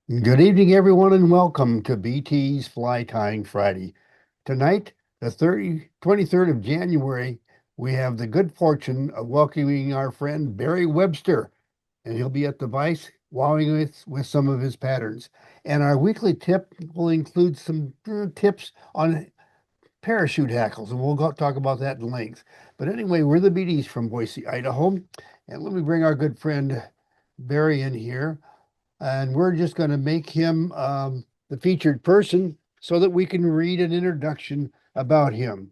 Good evening, everyone, and welcome to BT's Fly Tying Friday. Tonight, the 23rd of January, we have the good fortune of welcoming our friend Barry Webster, and he'll be at the vise wowing with some of his patterns. And our weekly tip will include some tips on parachute hackles, and we'll talk about that in length. But anyway, we're the BDs from Boise, Idaho, and let me bring our good friend Barry in here and we're just going to make him the featured person so that we can read an introduction about him.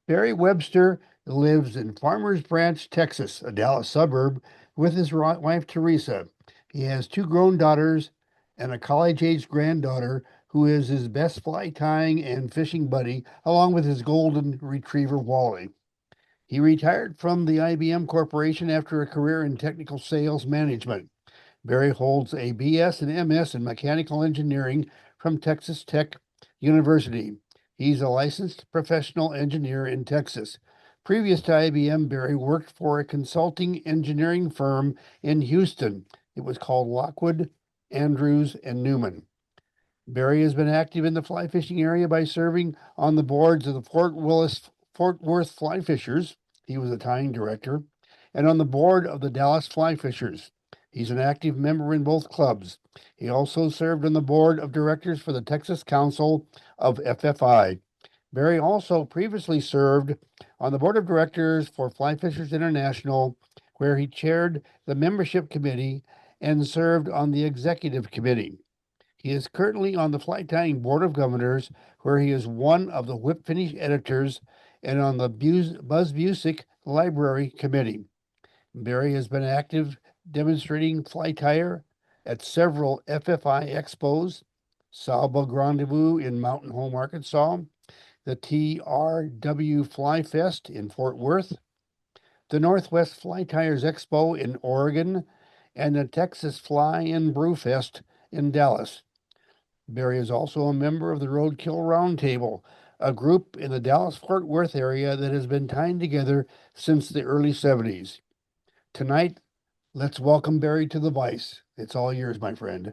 Barry Webster lives in Farmers Branch, Texas, a Dallas suburb, with his wife Teresa. He has two grown daughters and a college-age granddaughter who is his best fly tying and fishing buddy, along with his golden retriever Wally. He retired from the IBM Corporation after a career in technical sales management. Barry holds a BS and MS in mechanical engineering from Texas Tech University. He's a licensed professional engineer in Texas. Previous to IBM, Barry worked for a consulting engineering firm in Houston. It was called Lockwood, Andrews, and Newman. Barry has been active in the fly fishing area by serving on the boards of the Fort Worth Fly Fishers. He was a tying director, and on the board of the Dallas Fly Fishers. He's an active member in both clubs. He also served on the board of directors for the Texas Council of FFI. Barry also previously served on the board of directors for Fly Fishers International, where he chaired the membership committee and served on the executive committee. He is currently on the Fly Tying Board of Governors, where he is one of the whip finish editors and on the Buzz Busick Library Committee. Barry has been active demonstrating fly tire at several FFI expos, Sawbug Rendezvous in Mountain Home, Arkansas, the TRW Fly Fest in Fort Worth, the Northwest Fly Tires Expo in Oregon, and the Texas Fly and Brew Fest in Dallas. Barry is also a member of the Roadkill Roundtable, a group in the Dallas-Fort Worth area that has been tying together since the early 70s. Tonight, let's welcome Barry to the Vice. It's all yours, my friend.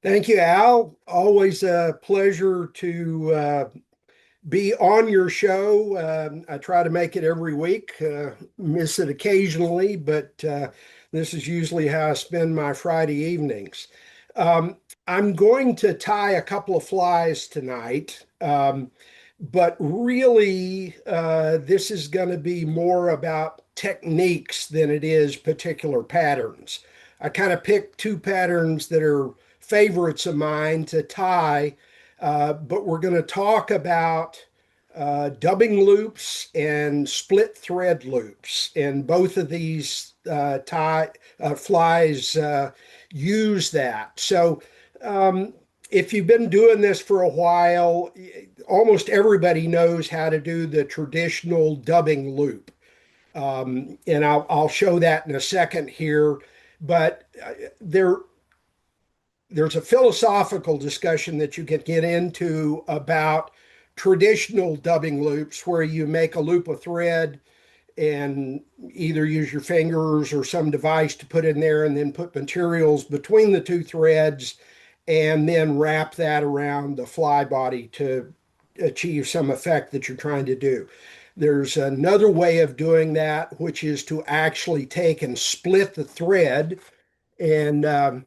Thank you, Al. Always a pleasure to be on your show. I try to make it every week, miss it occasionally, but this is usually how I spend my Friday evenings. Um, I'm going to tie a couple of flies tonight, but really, this is going to be more about techniques than it is particular patterns. I kind of picked two patterns that are favorites of mine to tie, but we're going to talk about dubbing loops and split thread loops. And both of these flies use that. So if you've been doing this for a while, almost everybody knows how to do the traditional dubbing loop. And I'll show that in a second here. But there's a philosophical discussion that you can get into about traditional dubbing loops where you make a loop of thread and either use your fingers or some device to put in there and then put materials between the two threads and then wrap that around the fly body to achieve some effect that you're trying to do. There's another way of doing that, which is to actually take and split the thread. And I,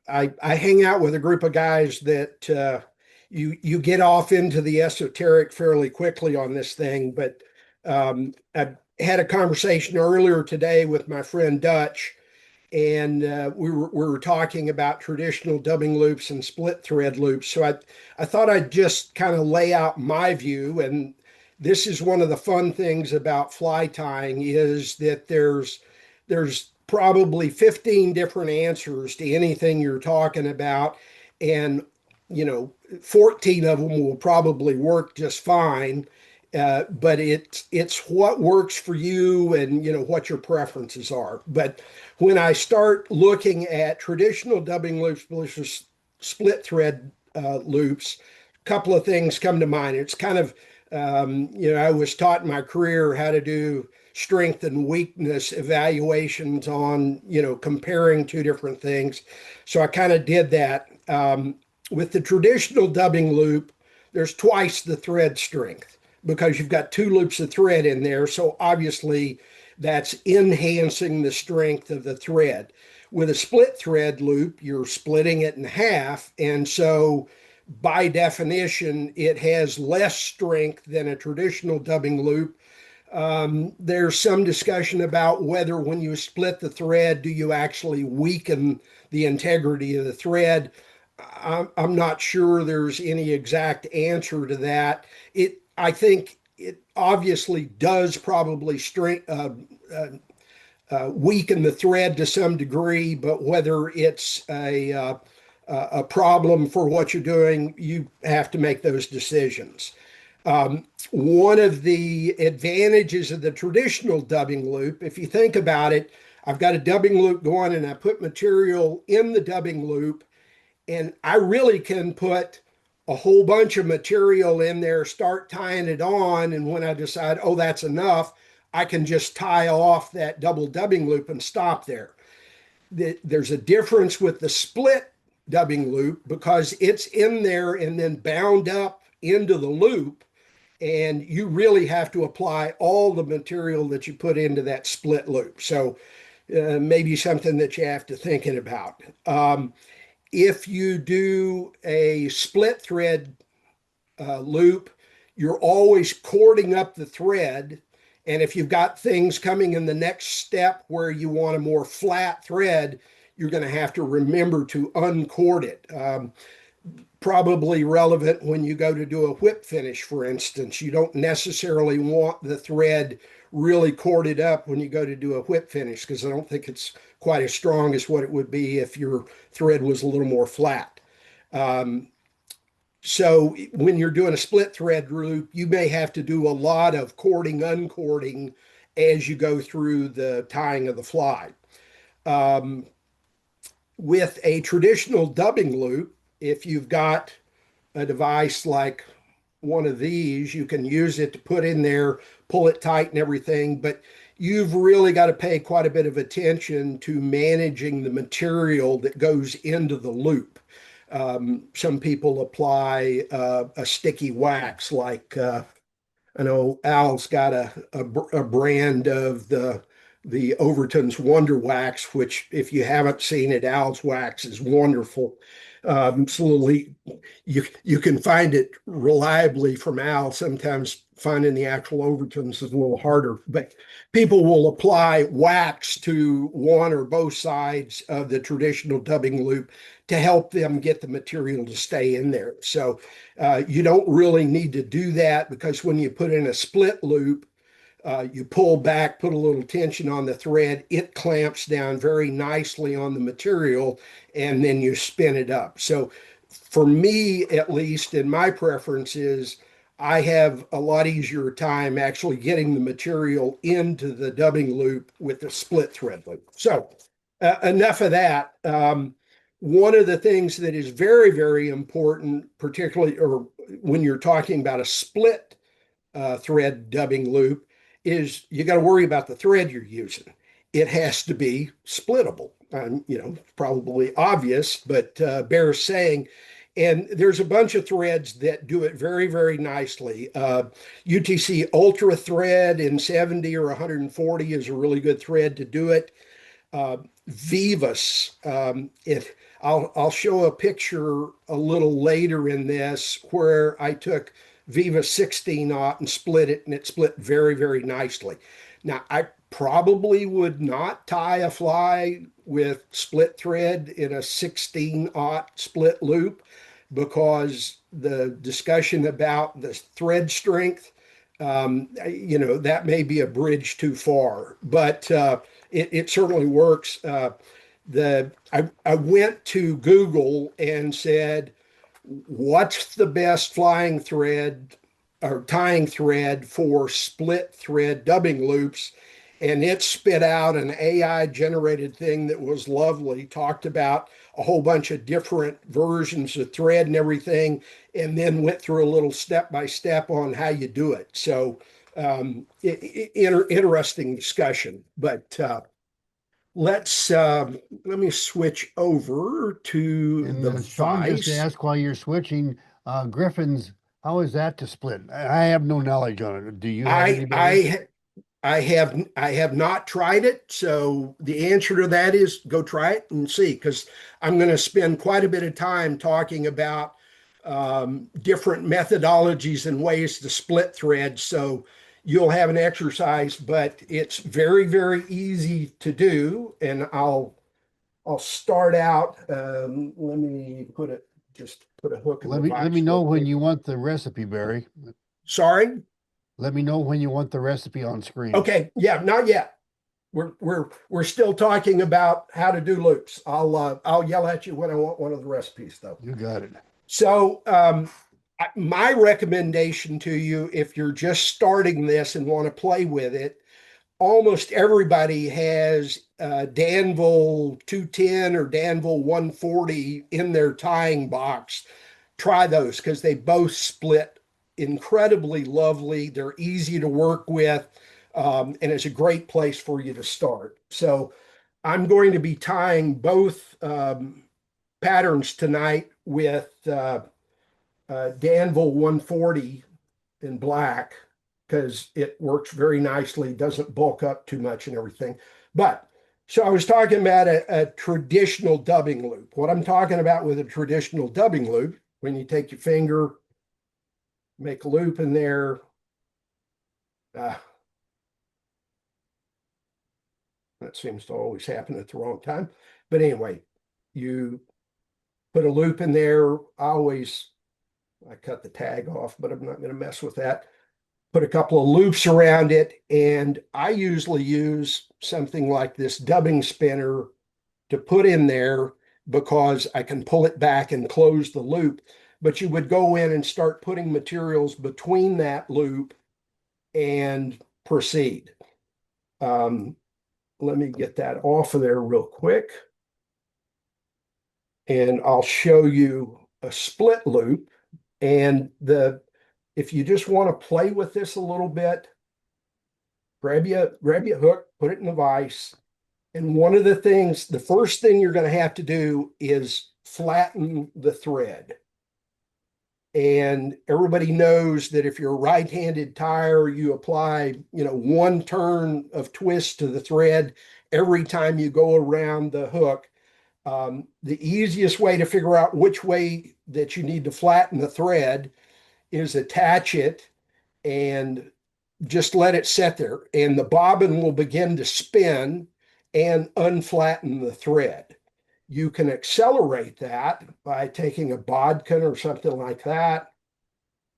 I hang out with a group of guys that you get off into the esoteric fairly quickly on this thing. But I had a conversation earlier today with my friend Dutch, and we were talking about traditional dubbing loops and split thread loops. So I thought I'd just kind of lay out my view. And this is one of the fun things about fly tying is that there's probably 15 different answers to anything you're talking about, and 14 of them will probably work just fine. But it's what works for you and what your preferences are. But when I start looking at traditional dubbing loops versus split thread loops, a couple of things come to mind. It's kind of I was taught in my career how to do strength and weakness evaluations on, comparing two different things. So I kind of did that. With the traditional dubbing loop, there's twice the thread strength because you've got two loops of thread in there. So obviously that's enhancing the strength of the thread. With a split thread loop, you're splitting it in half. And so by definition, it has less strength than a traditional dubbing loop. There's some discussion about whether when you split the thread, do you actually weaken the integrity of the thread? I'm not sure there's any exact answer to that. I think it obviously does probably weaken the thread to some degree, but whether it's a problem for what you're doing, you have to make those decisions. One of the advantages of the traditional dubbing loop, if you think about it, I've got a dubbing loop going and I put material in the dubbing loop, and I really can put a whole bunch of material in there, start tying it on, and when I decide, oh, that's enough, I can just tie off that double dubbing loop and stop there. There's a difference with the split dubbing loop because it's in there and then bound up into the loop, and you really have to apply all the material that you put into that split loop. So maybe something that you have to thinking about. If you do a split thread loop, you're always cording up the thread. And if you've got things coming in the next step where you want a more flat thread, you're going to have to remember to uncord it. Probably relevant when you go to do a whip finish, for instance. You don't necessarily want the thread really corded up when you go to do a whip finish, because I don't think it's quite as strong as what it would be if your thread was a little more flat. So when you're doing a split thread loop, you may have to do a lot of cording, uncording as you go through the tying of the fly. With a traditional dubbing loop, if you've got a device like one of these, you can use it to put in there, pull it tight and everything, but you've really got to pay quite a bit of attention to managing the material that goes into the loop. Some people apply a sticky wax, like I know Al's got a brand of the Overton's Wonder Wax, which if you haven't seen it, Al's wax is wonderful. Slowly, you can find it reliably from Al. Sometimes finding the actual Overtons is a little harder, but people will apply wax to one or both sides of the traditional dubbing loop to help them get the material to stay in there. So you don't really need to do that, because when you put in a split loop, you pull back, put a little tension on the thread, it clamps down very nicely on the material, and then you spin it up. So for me, at least, in my preference is I have a lot easier time actually getting the material into the dubbing loop with the split thread loop. So enough of that. One of the things that is very, very important, particularly or when you're talking about a split thread dubbing loop, is you got to worry about the thread you're using. It has to be splittable. Probably obvious, but bears saying. And there's a bunch of threads that do it very, very nicely. UTC Ultra thread in 70 or 140 is a really good thread to do it. Vivus, I'll show a picture a little later in this where I took Viva 16-aught and split it, and it split very, very nicely. Now, I probably would not tie a fly with split thread in a 16-aught split loop, because the discussion about the thread strength, that may be a bridge too far, but it certainly works. I went to Google and said, what's the best flying thread or tying thread for split thread dubbing loops? And it spit out an AI generated thing that was lovely, talked about a whole bunch of different versions of thread and everything, and then went through a little step by step on how you do it. So Interesting discussion. But let me switch over to And the Sean just vise. asked while you're switching, Griffins, how is that to split? I have no knowledge on it. Do you have I any, Barry? I I have not tried it, so the answer to that is go try it and see, because I'm going to spend quite a bit of time talking about different methodologies and ways to split threads. So you'll have an exercise, but it's very, very easy to do. And I'll start out. Let me just put a hook in the Let me vise know real when quick. you want the recipe, Barry. Sorry. Let me know when you want the recipe on screen. Okay. Yeah, not yet. We're still talking about how to do loops. I'll yell at you when I want one of the recipes, though. You got it. So my recommendation to you, if you're just starting this and want to play with it, almost everybody has Danville 210 or Danville 140 in their tying box. Try those because they both split incredibly lovely. They're easy to work with, and it's a great place for you to start. So I'm going to be tying both patterns tonight with Danville 140 in black because it works very nicely, doesn't bulk up too much and everything. But so I was talking about a traditional dubbing loop. What I'm talking about with a traditional dubbing loop, when you take your finger, make a loop in there, uh, that seems to always happen at the wrong time. But anyway, you put a loop in there. I cut the tag off, but I'm not going to mess with that. Put a couple of loops around it, and I usually use something like this dubbing spinner to put in there because I can pull it back and close the loop. But you would go in and start putting materials between that loop and proceed. Let me get that off of there real quick. And I'll show you a split loop. And if you just want to play with this a little bit, grab your hook, put it in the vise. And the first thing you're going to have to do is flatten the thread. And everybody knows that if you're a right-handed tire, you apply, one turn of twist to the thread every time you go around the hook. The easiest way to figure out which way that you need to flatten the thread is attach it and just let it sit there, and the bobbin will begin to spin and unflatten the thread. You can accelerate that by taking a bodkin or something like that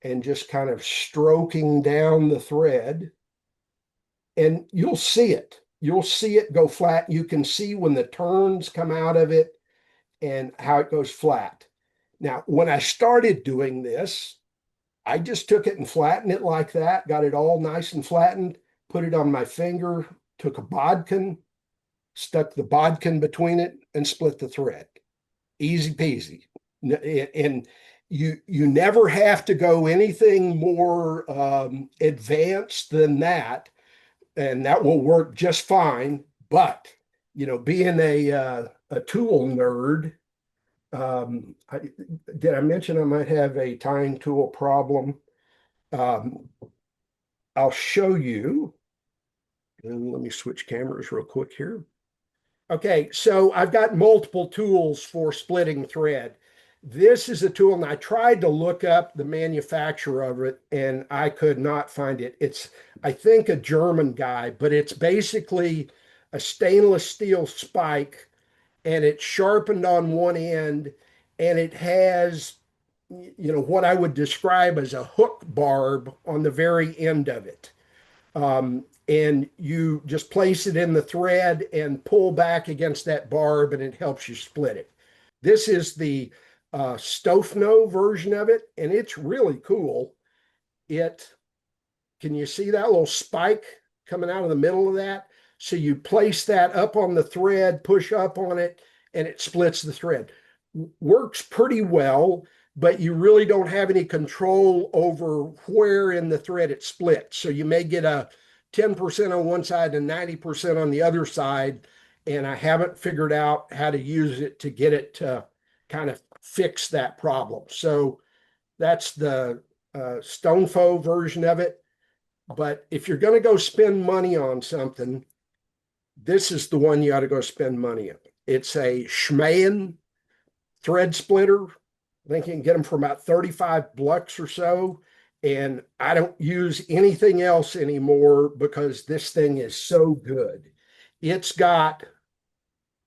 and just kind of stroking down the thread, and you'll see it. You'll see it go flat. You can see when the turns come out of it and how it goes flat. Now, when I started doing this, I just took it and flattened it like that, got it all nice and flattened, put it on my finger, took a bodkin, stuck the bodkin between it, and split the thread. Easy peasy. And you never have to go anything more advanced than that, and that will work just fine. But being a tool nerd, did I mention I might have a tying tool problem? Um, I'll show you. And let me switch cameras real quick here. Okay, so I've got multiple tools for splitting thread. This is a tool, and I tried to look up the manufacturer of it, and I could not find it. It's, I think, a German guy, but it's basically a stainless steel spike, and it's sharpened on one end, and it has, what I would describe as a hook barb on the very end of it. And you just place it in the thread and pull back against that barb, and it helps you split it. This is the Stofno version of it, and it's really cool. Can you see that little spike coming out of the middle of that? So you place that up on the thread, push up on it, and it splits the thread. works pretty well, but you really don't have any control over where in the thread it splits. So you may get a 10% on one side and 90% on the other side. And I haven't figured out how to use it to get it to kind of fix that problem. So that's the Stonefo version of it. But if you're going to go spend money on something, this is the one you ought to go spend money on. It's a Smhaen thread splitter. I think you can get them for about 35 bucks or so. And I don't use anything else anymore because this thing is so good. It's got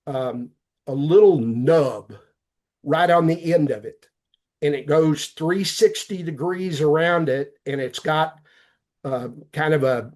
a little nub right on the end of it, and it goes 360 degrees around it, and it's got kind of a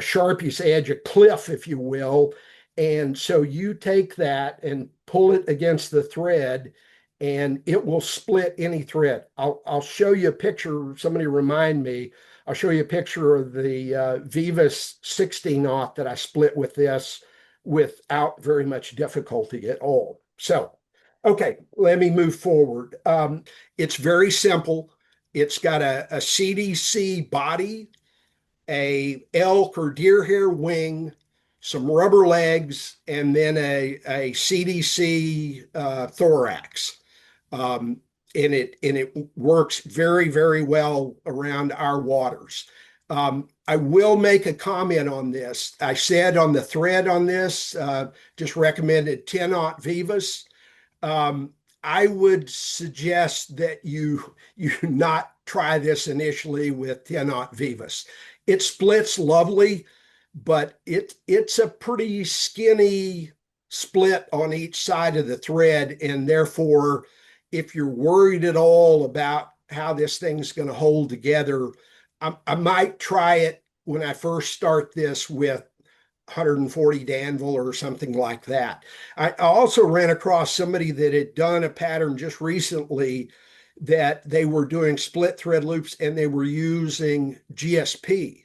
Sharpie's edge, a cliff, if you will. And so you take that and pull it against the thread, and it will split any thread. I'll show you a picture. Somebody remind me. I'll show you a picture of the Vivas 60 knot that I split with this without very much difficulty at all. So, okay, let me move forward. It's very simple. It's got a CDC body, a elk or deer hair wing, some rubber legs, and then a CDC thorax. And it works very, very well around our waters. I will make a comment on this. I said on the thread on this, just recommended 10-aught Vivas. I would suggest that you not try this initially with 10-aught Vivas. It splits lovely, but it's a pretty skinny split on each side of the thread, and therefore, if you're worried at all about how this thing's going to hold together, I might try it when I first start this with 140 Danville or something like that. I also ran across somebody that had done a pattern just recently that they were doing split thread loops and they were using GSP.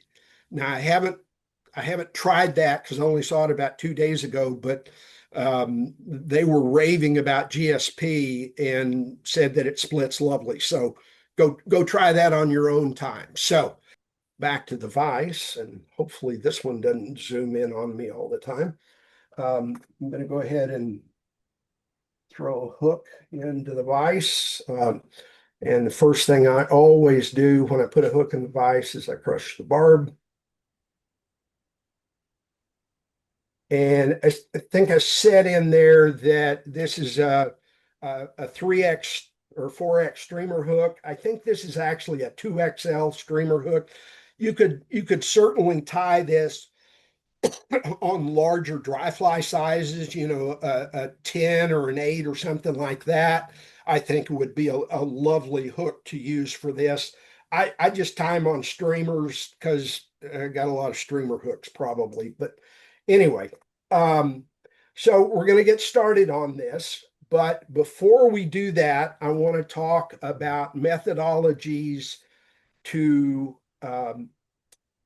Now I haven't tried that because I only saw it about 2 days ago, but they were raving about GSP and said that it splits lovely. So go try that on your own time. So back to the vise, and hopefully this one doesn't zoom in on me all the time. I'm going to go ahead and throw a hook into the vise. And the first thing I always do when I put a hook in the vise is I crush the barb. And I think I said in there that this is a 3X or 4X streamer hook. I think this is actually a 2XL streamer hook. You could certainly tie this on larger dry fly sizes, a 10 or an 8 or something like that. I think it would be a lovely hook to use for this. I just tie them on streamers because I got a lot of streamer hooks probably. But anyway, so we're going to get started on this. But before we do that, I want to talk about methodologies to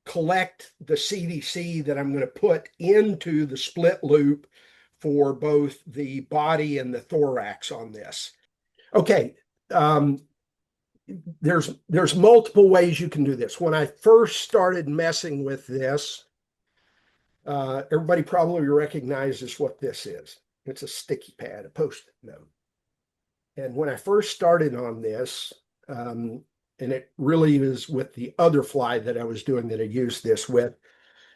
collect the CDC that I'm going to put into the split loop for both the body and the thorax on this. Okay, there's multiple ways you can do this. When I first started messing with this, everybody probably recognizes what this is. It's a sticky pad, a Post-it note. And when I first started on this, and it really is with the other fly that I was doing that I used this with.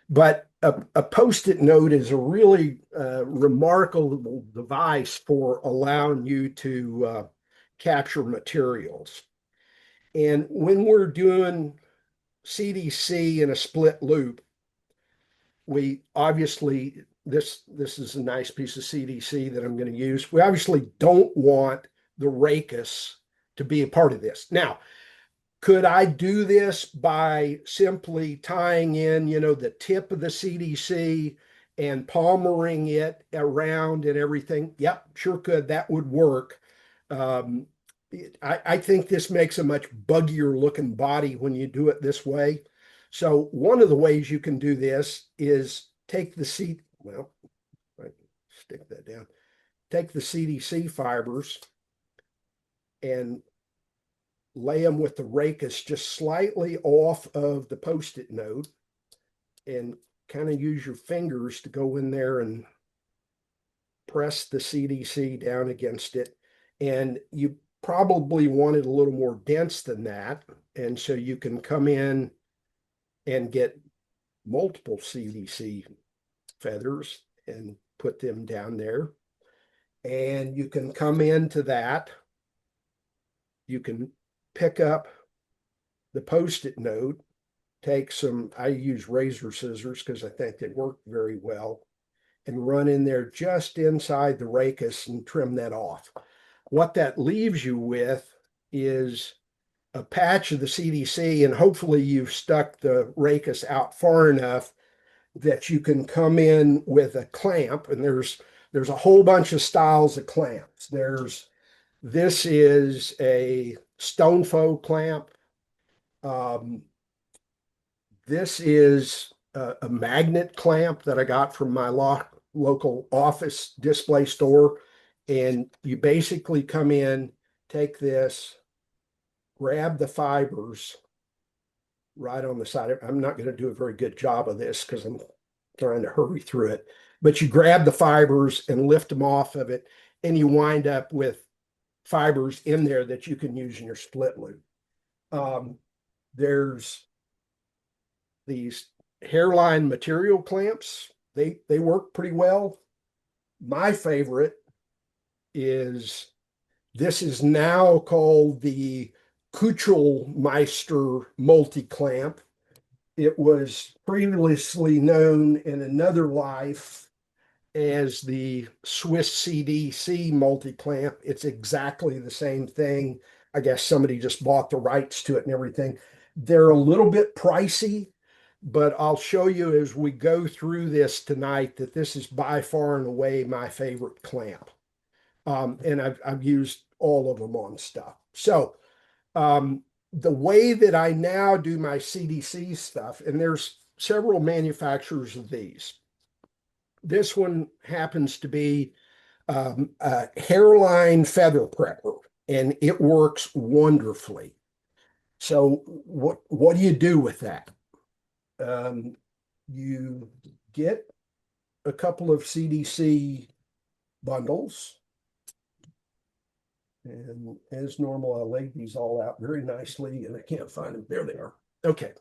But a Post-it note is a really remarkable device for allowing you to capture materials. And when we're doing CDC in a split loop, we obviously, this is a nice piece of CDC that I'm going to use. We obviously don't want the rachis to be a part of this. Now, could I do this by simply tying in, the tip of the CDC and palmering it around and everything? Yep, sure could. That would work. I think this makes a much buggier looking body when you do it this way. So one of the ways you can do this is take the seat. Well, right, stick that down. take the CDC fibers and lay them with the rachis just slightly off of the Post-it note, and kind of use your fingers to go in there and press the CDC down against it. And you probably want it a little more dense than that. And so you can come in and get multiple CDC feathers and put them down there. And you can come into that. You can pick up the Post-it note, take some, I use razor scissors because I think they work very well, and run in there just inside the rachis and trim that off. What that leaves you with is a patch of the CDC, and hopefully you've stuck the rachis out far enough that you can come in with a clamp. And there's a whole bunch of styles of clamps. This is a stone faux clamp. This is a magnet clamp that I got from my local office display store. And you basically come in, take this, grab the fibers right on the side. I'm not going to do a very good job of this because I'm trying to hurry through it. But you grab the fibers and lift them off of it, and you wind up with fibers in there that you can use in your split loop. There's these Hareline material clamps. They work pretty well. My favorite is, this is now called the Kuchelmeister Multiclamp. It was previously known in another life as the Swiss CDC Multiclamp. It's exactly the same thing. I guess somebody just bought the rights to it and everything. They're a little bit pricey, but I'll show you as we go through this tonight that this is by far and away my favorite clamp. And I've used all of them on stuff. So the way that I now do my CDC stuff, and there's several manufacturers of these. This one happens to be a Hareline feather prepper, and it works wonderfully. So what do you do with that? You get a couple of CDC bundles. And as normal, I laid these all out very nicely, and I can't find them. There they are. Okay.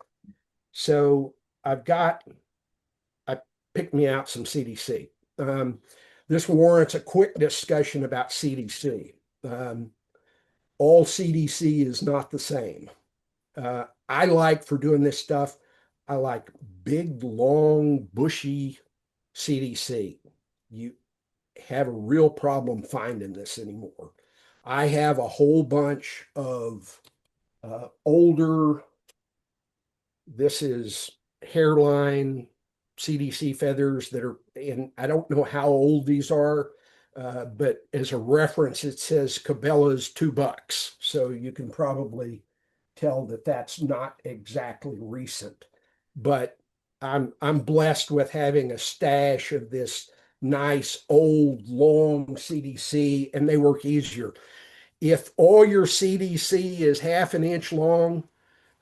So I picked me out some CDC. This warrants a quick discussion about CDC. All CDC is not the same. I like, for doing this stuff, I like big, long, bushy CDC. You have a real problem finding this anymore. I have a whole bunch of older, this is Hareline CDC feathers that are, and I don't know how old these are, but as a reference, it says Cabela's $2. So you can probably tell that that's not exactly recent, but I'm blessed with having a stash of this nice old long CDC, and they work easier. If all your CDC is half an inch long,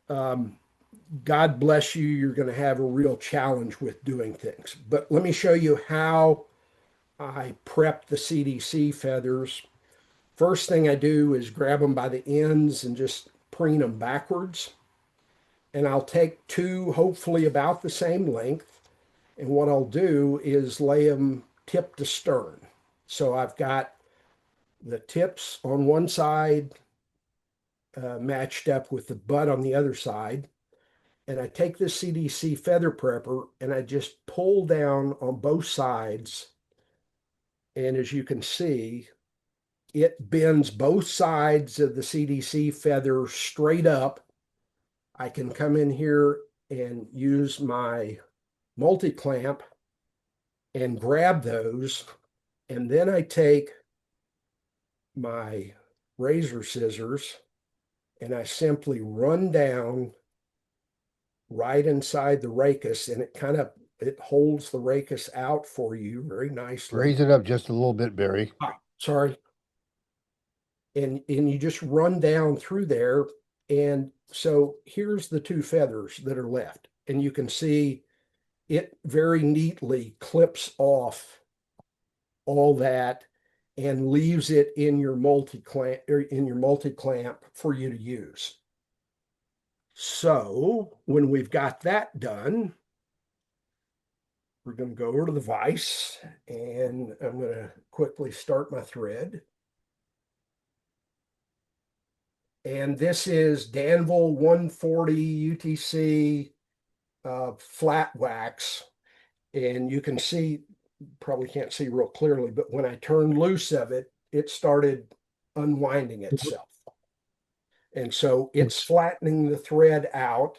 God bless you, you're going to have a real challenge with doing things. But let me show you how I prep the CDC feathers. First thing I do is grab them by the ends and just preen them backwards. And I'll take two, hopefully about the same length. And what I'll do is lay them tip to stern. So I've got the tips on one side matched up with the butt on the other side. And I take this CDC feather prepper and I just pull down on both sides. And as you can see, it bends both sides of the CDC feather straight up. I can come in here and use my multi-clamp and grab those. And then I take my razor scissors and I simply run down right inside the rachis, and it kind of it holds the rachis out for you very nicely. Raise it up just a little bit, Barry. Sorry. And you just run down through there. And so here's the two feathers that are left. And you can see it very neatly clips off all that and leaves it in your multi-clamp for you to use. So when we've got that done, we're going to go over to the vise, and I'm going to quickly start my thread. And this is Danville 140 UTC flat wax. And you can see, probably can't see real clearly, but when I turned loose of it, it started unwinding itself. And so it's flattening the thread out.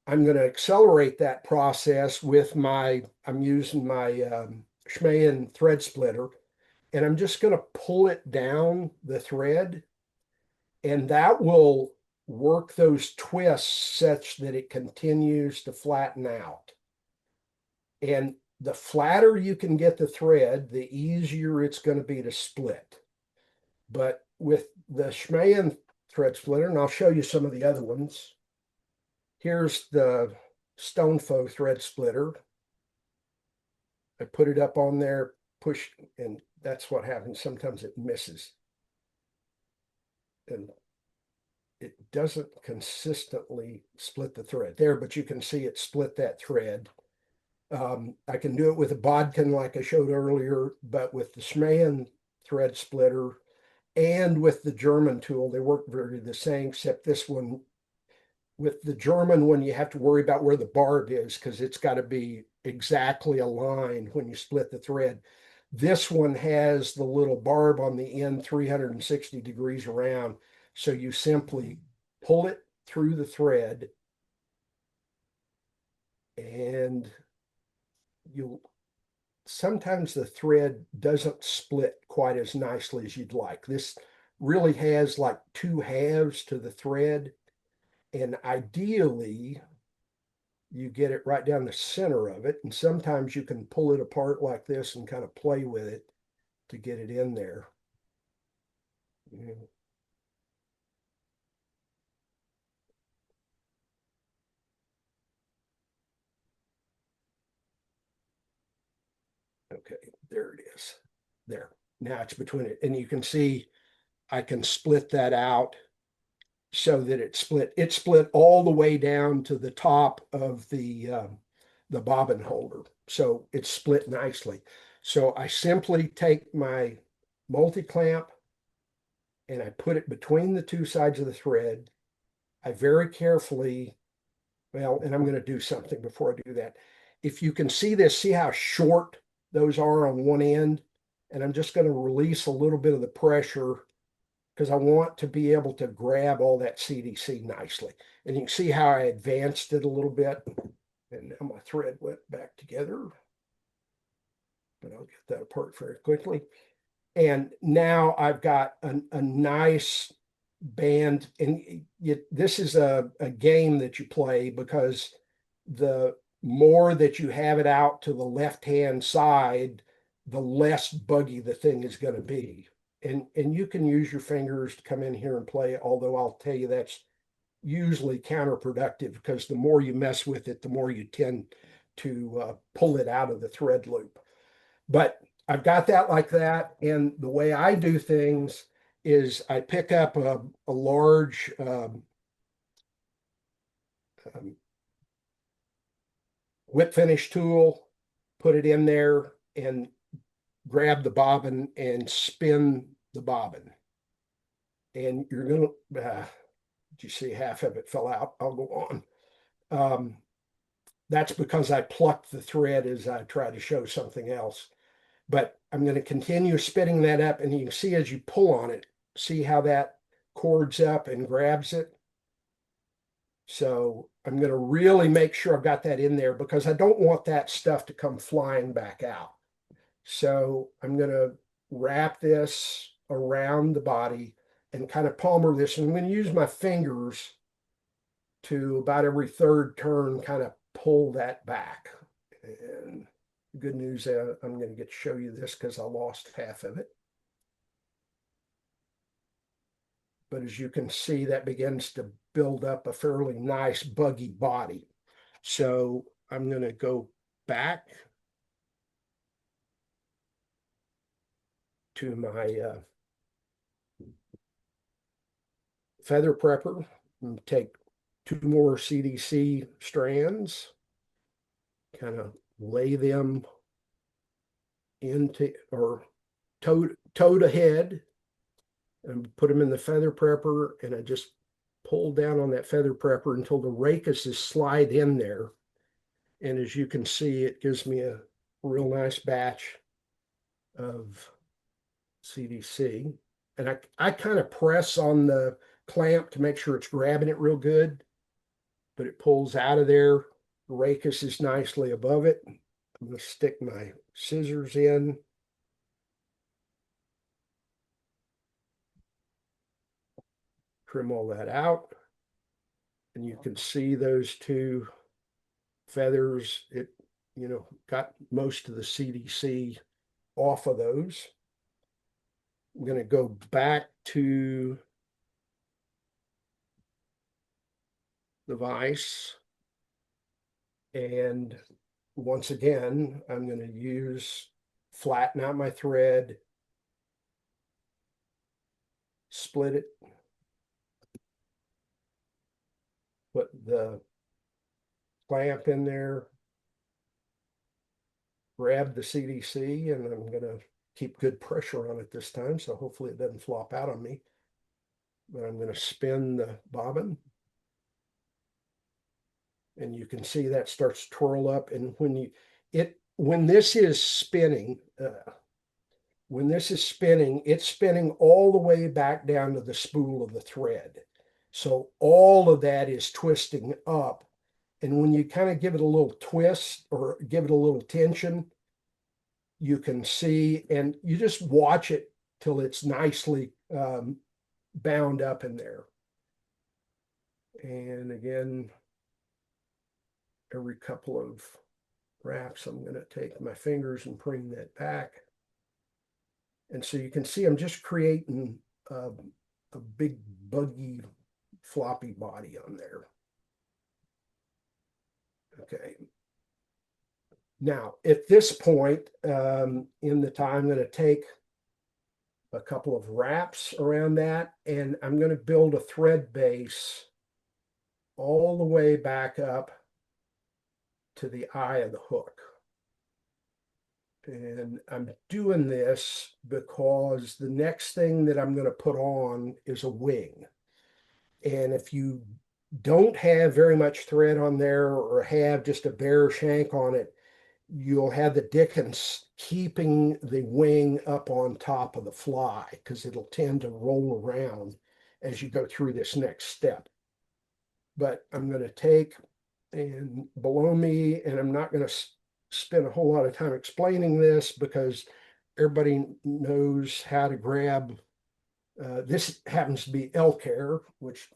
I'm going to accelerate that process with I'm using my Smhaen thread splitter, and I'm just going to pull it down the thread, and that will work those twists such that it continues to flatten out. And the flatter you can get the thread, the easier it's going to be to split. But with the Smhaen thread splitter, and I'll show you some of the other ones. Here's the Stonefo thread splitter. I put it up on there, push, and that's what happens. Sometimes it misses. And it doesn't consistently split the thread there, but you can see it split that thread. I can do it with a bodkin like I showed earlier, but with the Smhaen thread splitter and with the German tool, they work very the same, except this one, with the German one, you have to worry about where the barb is because it's got to be exactly aligned when you split the thread. This one has the little barb on the end 360 degrees around. So you simply pull it through the thread, and sometimes the thread doesn't split quite as nicely as you'd like. This really has like two halves to the thread. And ideally, you get it right down the center of it. And sometimes you can pull it apart like this and kind of play with it to get it in there. Okay, there it is. There. Now it's between it. And you can see I can split that out so that it split all the way down to the top of the bobbin holder. So it's split nicely. So I simply take my multi-clamp and I put it between the two sides of the thread. I very carefully, well, and I'm going to do something before I do that. If you can see this, see how short those are on one end. And I'm just going to release a little bit of the pressure because I want to be able to grab all that CDC nicely. And you can see how I advanced it a little bit. And now my thread went back together. But I'll get that apart very quickly. And now I've got a nice band. And this is a game that you play because the more that you have it out to the left-hand side, the less buggy the thing is going to be. And you can use your fingers to come in here and play, although I'll tell you that's usually counterproductive because the more you mess with it, the more you tend to pull it out of the thread loop. But I've got that like that. And the way I do things is I pick up a large whip finish tool, put it in there, and grab the bobbin and spin the bobbin. And you're going to, you see half of it fell out. I'll go on. That's because I plucked the thread as I try to show something else. But I'm going to continue spinning that up, and you can see as you pull on it, see how that cords up and grabs it. So I'm going to really make sure I've got that in there because I don't want that stuff to come flying back out. So I'm going to wrap this around the body and kind of palmer this. And I'm going to use my fingers to about every third turn kind of pull that back. And the good news, I'm going to get to show you this because I lost half of it. But as you can see, that begins to build up a fairly nice buggy body. So I'm going to go back to my feather prepper and take 2 more CDC strands, kind of lay them into, or toed ahead, and put them in the feather prepper, and I just pull down on that feather prepper until the rakuses slide in there. And as you can see, it gives me a real nice batch of CDC. And I kind of press on the clamp to make sure it's grabbing it real good, but it pulls out of there. The racus is nicely above it. I'm going to stick my scissors in. Trim all that out. And you can see those 2 feathers, it, got most of the CDC off of those. I'm going to go back to the vise, and once again, I'm going to flatten out my thread, split it, put the clamp in there, grab the CDC, and I'm going to keep good pressure on it this time, so hopefully it doesn't flop out on me. But I'm going to spin the bobbin, and you can see that starts to twirl up. And when this is spinning, it's spinning all the way back down to the spool of the thread. So all of that is twisting up. And when you kind of give it a little twist or give it a little tension, you can see, and you just watch it till it's nicely bound up in there. And again, every couple of wraps, I'm going to take my fingers and bring that back. And so you can see I'm just creating a big buggy floppy body on there. Okay. Now, at this point in the time, I'm going to take a couple of wraps around that, and I'm going to build a thread base all the way back up to the eye of the hook. And I'm doing this because the next thing that I'm going to put on is a wing. And if you don't have very much thread on there or have just a bare shank on it, you'll have the dickens keeping the wing up on top of the fly because it'll tend to roll around as you go through this next step. But I'm going to take and below me, and I'm not going to spend a whole lot of time explaining this because everybody knows how to grab. This happens to be elk hair, which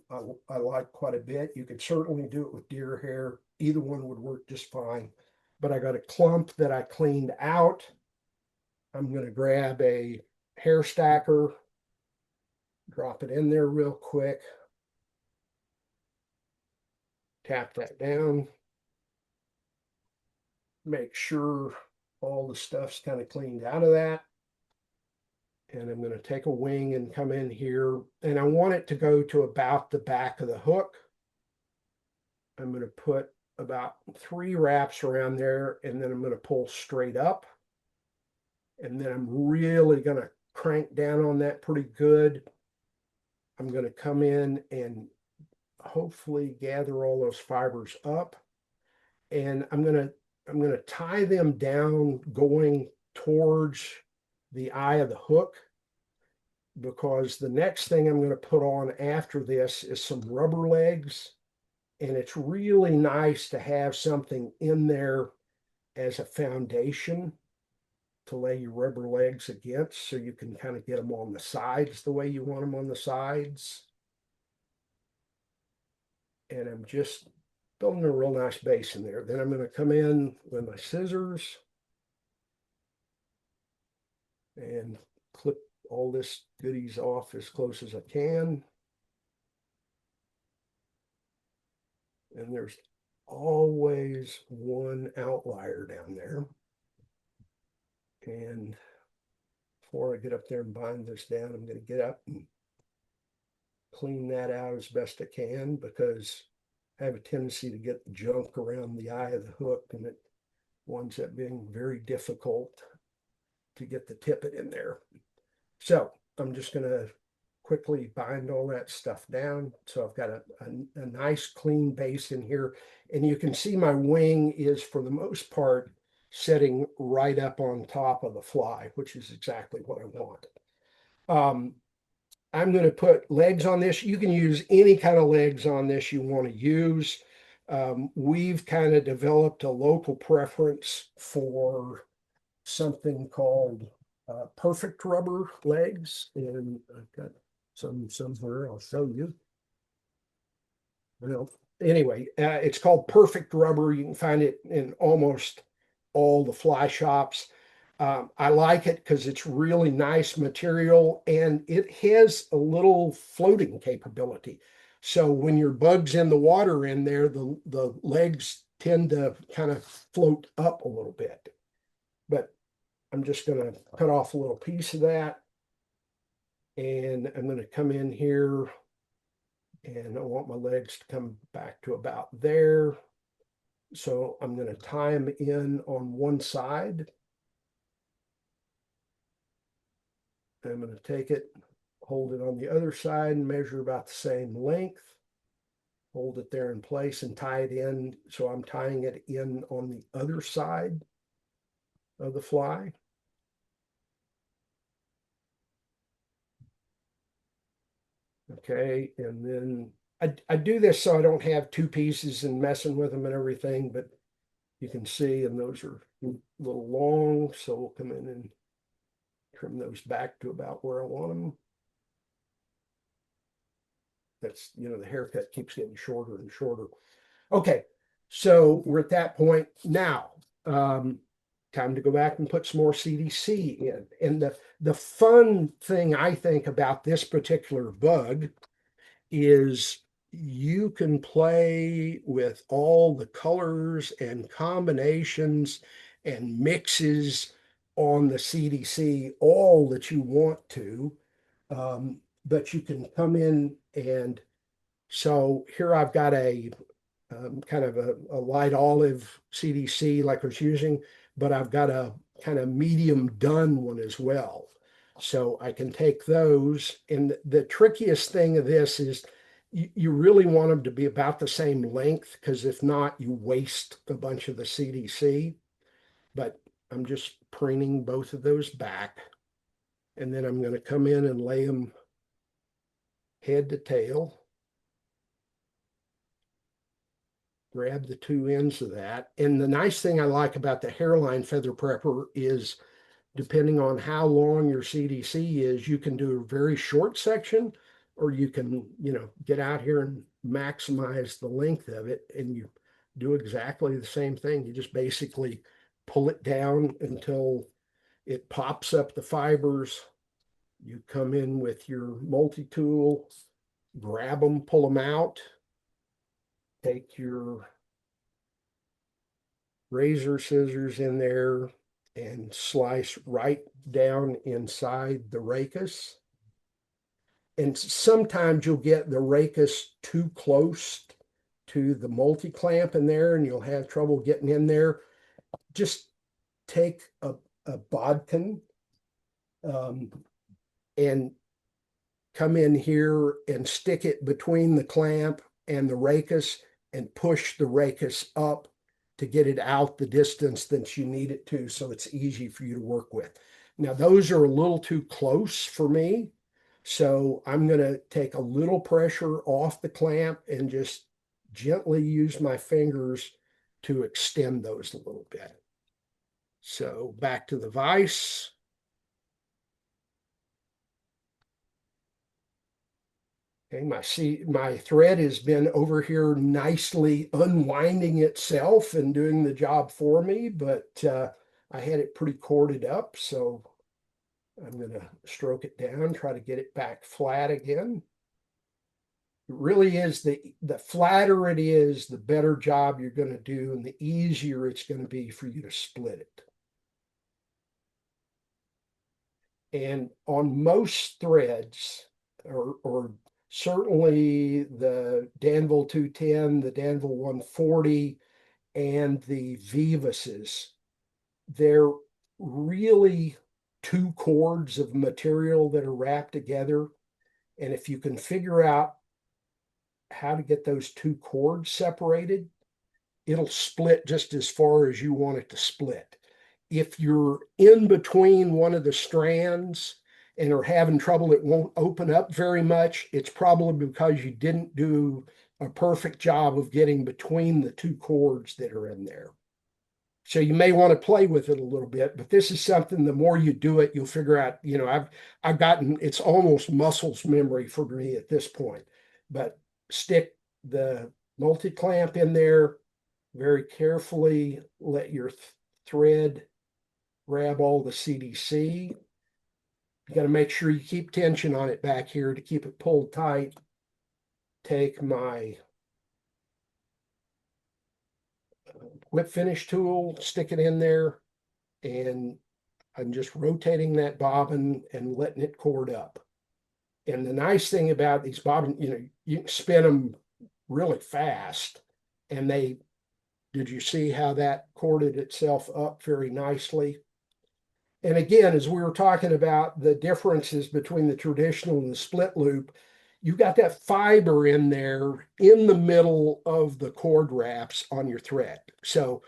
I like quite a bit. You could certainly do it with deer hair. Either one would work just fine. But I got a clump that I cleaned out. I'm going to grab a hair stacker, drop it in there real quick, tap that down, make sure all the stuff's kind of cleaned out of that. And I'm going to take a wing and come in here, and I want it to go to about the back of the hook. I'm going to put about 3 wraps around there, and then I'm going to pull straight up. And then I'm really going to crank down on that pretty good. I'm going to come in and hopefully gather all those fibers up. And I'm going to tie them down going towards the eye of the hook, because the next thing I'm going to put on after this is some rubber legs. And it's really nice to have something in there as a foundation to lay your rubber legs against, so you can kind of get them on the sides the way you want them on the sides. And I'm just building a real nice base in there. Then I'm going to come in with my scissors and clip all this goodies off as close as I can. And there's always one outlier down there. And before I get up there and bind this down, I'm going to get up and clean that out as best I can, because I have a tendency to get junk around the eye of the hook, and it winds up being very difficult to get the tippet in there. So I'm just going to quickly bind all that stuff down. So I've got a nice clean base in here, and you can see my wing is for the most part setting right up on top of the fly, which is exactly what I want. I'm going to put legs on this. You can use any kind of legs on this you want to use. We've kind of developed a local preference for something called perfect rubber legs, and I've got some somewhere. I'll show you. Well, anyway, it's called perfect rubber. You can find it in almost all the fly shops. I like it because it's really nice material, and it has a little floating capability. So when your bug's in the water in there, the legs tend to kind of float up a little bit. But I'm just going to cut off a little piece of that. And I'm going to come in here, and I want my legs to come back to about there. So I'm going to tie them in on one side. I'm going to take it, hold it on the other side, and measure about the same length. Hold it there in place and tie it in. So I'm tying it in on the other side of the fly. Okay, and then I do this so I don't have two pieces and messing with them and everything, but you can see, and those are a little long, so we'll come in and trim those back to about where I want them. That's, the haircut keeps getting shorter and shorter. Okay, so we're at that point now. Time to go back and put some more CDC in. And the fun thing I think about this particular bug is you can play with all the colors and combinations and mixes on the CDC all that you want to, but you can come in, and so here I've got a kind of a light olive CDC like I was using, but I've got a kind of medium done one as well. So I can take those, and the trickiest thing of this is you really want them to be about the same length, because if not, you waste a bunch of the CDC. But I'm just preening both of those back, and then I'm going to come in and lay them head to tail. Grab the two ends of that. And the nice thing I like about the Hareline feather prepper is, depending on how long your CDC is, you can do a very short section, or you can, get out here and maximize the length of it, and you do exactly the same thing. You just basically pull it down until it pops up the fibers. You come in with your multi-tool, grab them, pull them out, take your razor scissors in there and slice right down inside the rachis. And sometimes you'll get the rachis too close to the multi-clamp in there, and you'll have trouble getting in there. Just take a bodkin and come in here and stick it between the clamp and the rachis, and push the rachis up to get it out the distance that you need it to, so it's easy for you to work with. Now, those are a little too close for me, so I'm going to take a little pressure off the clamp and just gently use my fingers to extend those a little bit. So back to the vise. Okay, my thread has been over here nicely unwinding itself and doing the job for me, but I had it pretty corded up, so I'm going to stroke it down, try to get it back flat again. It really is the flatter it is, the better job you're going to do, and the easier it's going to be for you to split it. And on most threads, or certainly the Danville 210, the Danville 140, and the Vivases, they're really two cords of material that are wrapped together. And if you can figure out how to get those two cords separated, it'll split just as far as you want it to split. If you're in between one of the strands and are having trouble, it won't open up very much. It's probably because you didn't do a perfect job of getting between the two cords that are in there. So you may want to play with it a little bit, but this is something, the more you do it, you'll figure out, I've gotten, it's almost muscles memory for me at this point. But stick the multi-clamp in there very carefully, let your thread grab all the CDC. You got to make sure you keep tension on it back here to keep it pulled tight. Take my whip finish tool, stick it in there, and I'm just rotating that bobbin and letting it cord up. And the nice thing about these bobbins, you can spin them really fast, and did you see how that corded itself up very nicely? And again, as we were talking about the differences between the traditional and the split loop, you've got that fiber in there in the middle of the cord wraps on your thread. So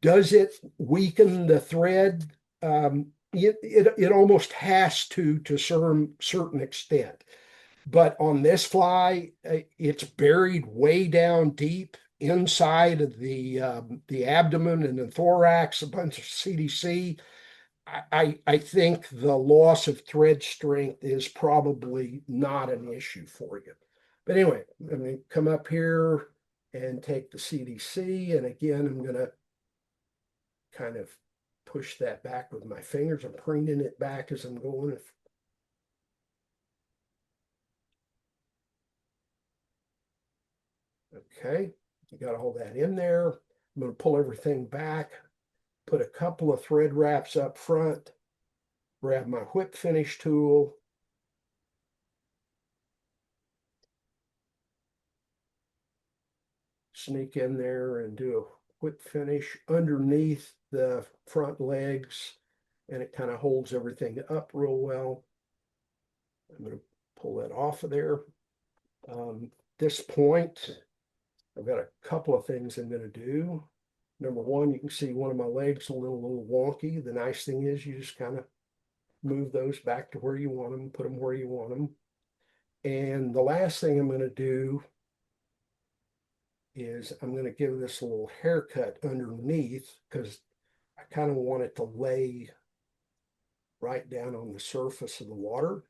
does it weaken the thread? It almost has to some certain extent. But on this fly, it's buried way down deep inside of the abdomen and the thorax, a bunch of CDC. I think the loss of thread strength is probably not an issue for you. But anyway, I'm going to come up here and take the CDC. And again, I'm going to kind of push that back with my fingers. I'm preening it back as I'm going. Okay, you got all that in there. I'm going to pull everything back, put a couple of thread wraps up front, grab my whip finish tool, sneak in there and do a whip finish underneath the front legs, and it kind of holds everything up real well. I'm going to pull that off of there. This point, I've got a couple of things I'm going to do. Number one, you can see one of my legs a little wonky. The nice thing is you just kind of move those back to where you want them, put them where you want them. And the last thing I'm going to do is I'm going to give this a little haircut underneath because I kind of want it to lay right down on the surface of the water.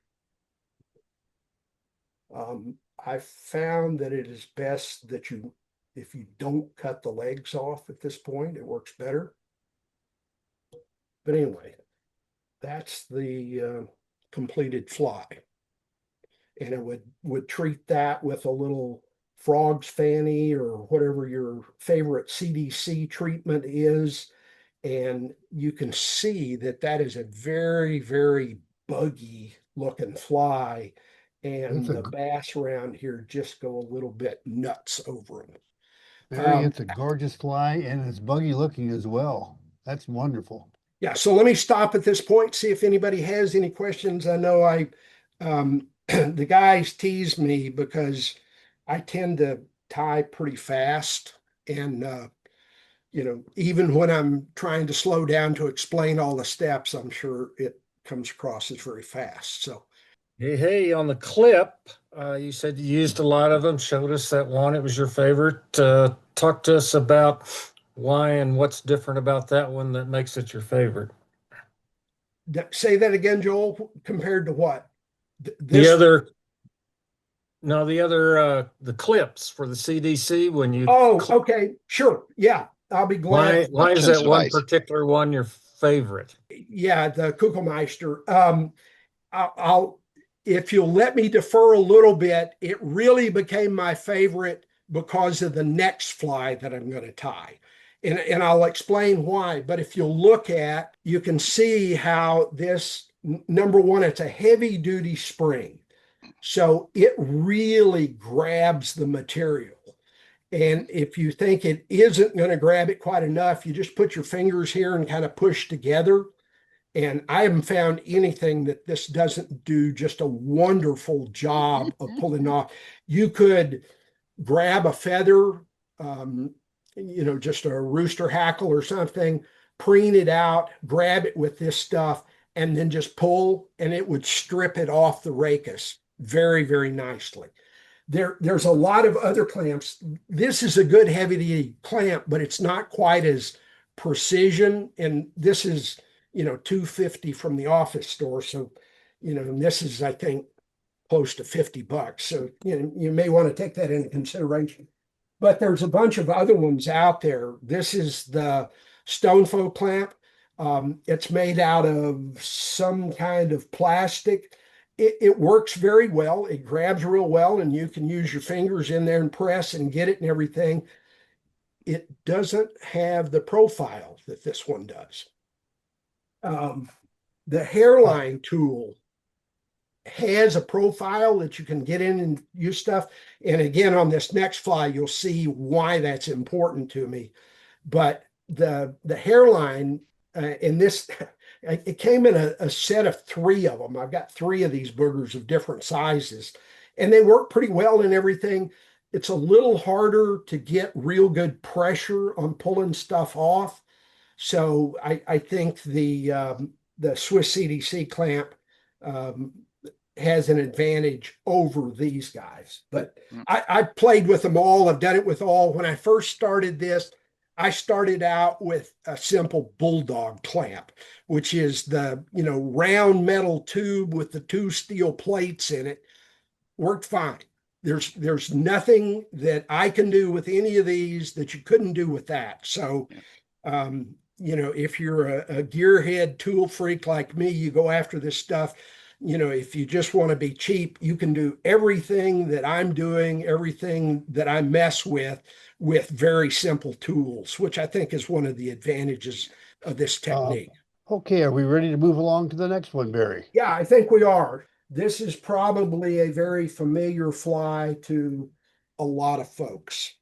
I found that it is best that if you don't cut the legs off at this point, it works better. But anyway, that's the completed fly. And I would treat that with a little frog's fanny or whatever your favorite CDC treatment is. And you can see that is a very, very buggy looking fly. And the bass around here just go a little bit nuts over them. Barry, it's a gorgeous fly and it's buggy looking as well. That's wonderful. Yeah, so let me stop at this point, see if anybody has any questions. I know the guys tease me because I tend to tie pretty fast. And, even when I'm trying to slow down to explain all the steps, I'm sure it comes across as very fast. So, Hey, on the clip, you said you used a lot of them, showed us that one. It was your favorite. Talk to us about why and what's different about that one that makes it your favorite. say that again, Joel, compared to what? The other, No, the other the clips for the CDC when you Oh, okay, sure. Yeah, I'll be glad. why is Options that one device. particular one your favorite? Yeah, the Kugelmeister. I'll, if you'll let me defer a little bit, it really became my favorite because of the next fly that I'm going to tie. And I'll explain why. But if you'll look at, you can see how this, number one, it's a heavy duty spring. So it really grabs the material. And if you think it isn't going to grab it quite enough, you just put your fingers here and kind of push together. And I haven't found anything that this doesn't do just a wonderful job of pulling off. You could grab a feather, um, just a rooster hackle or something, preen it out, grab it with this stuff, and then just pull, and it would strip it off the rachis very, very nicely. There's a lot of other clamps. This is a good heavy duty clamp, but it's not quite as precision. And this is, $250 from the office store. So, and this is, I think, close to $50. So, you may want to take that into consideration. But there's a bunch of other ones out there. This is the Stonefoe clamp. It's made out of some kind of plastic. It works very well. It grabs real well, and you can use your fingers in there and press and get it and everything. It doesn't have the profile that this one does. The Hareline tool has a profile that you can get in and use stuff. And again, on this next fly, you'll see why that's important to me. But the Hareline, in this, it came in a set of 3 of them. I've got 3 of these boogers of different sizes, and they work pretty well and everything. It's a little harder to get real good pressure on pulling stuff off. So I think the Swiss CDC clamp has an advantage over these guys. But I played with them all. I've done it with all. When I first started this, I started out with a simple bulldog clamp, which is the round metal tube with the 2 steel plates in it. Worked fine. There's nothing that I can do with any of these that you couldn't do with that. So if you're a gearhead tool freak like me, you go after this stuff. If you just want to be cheap, you can do everything that I'm doing, everything that I mess with very simple tools, which I think is one of the advantages of this technique. Okay, are we ready to move along to the next one, Barry? Yeah, I think we are. This is probably a very familiar fly to a lot of folks.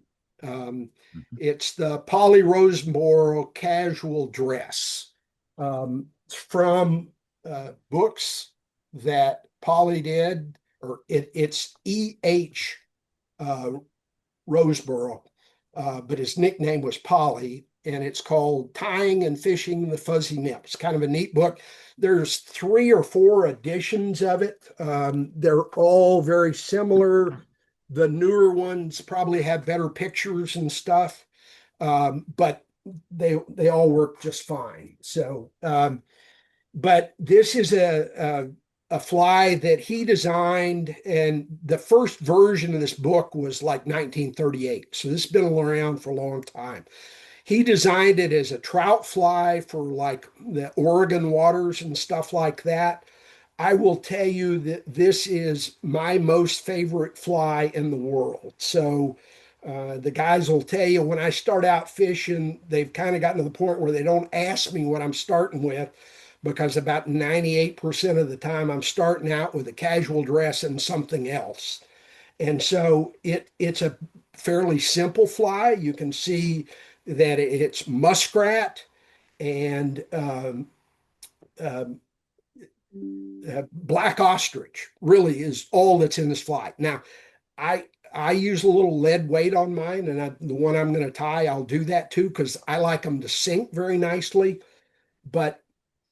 It's the Polly Roseboro Casual Dress, from books that Polly did, or it's E.H. Roseboro, but his nickname was Polly, and it's called Tying and Fishing the Fuzzy Nips. Kind of a neat book. There's 3 or 4 editions of it. They're all very similar. The newer ones probably have better pictures and stuff, but they all work just fine. So, but this is a fly that he designed, and the first version of this book was like 1938. So this has been around for a long time. He designed it as a trout fly for like the Oregon waters and stuff like that. I will tell you that this is my most favorite fly in the world. So the guys will tell you when I start out fishing, they've kind of gotten to the point where they don't ask me what I'm starting with, because about 98% of the time I'm starting out with a casual dress and something else. And so it's a fairly simple fly. You can see that it's muskrat and black ostrich really is all that's in this fly. Now, I use a little lead weight on mine, and the one I'm going to tie, I'll do that too, because I like them to sink very nicely. But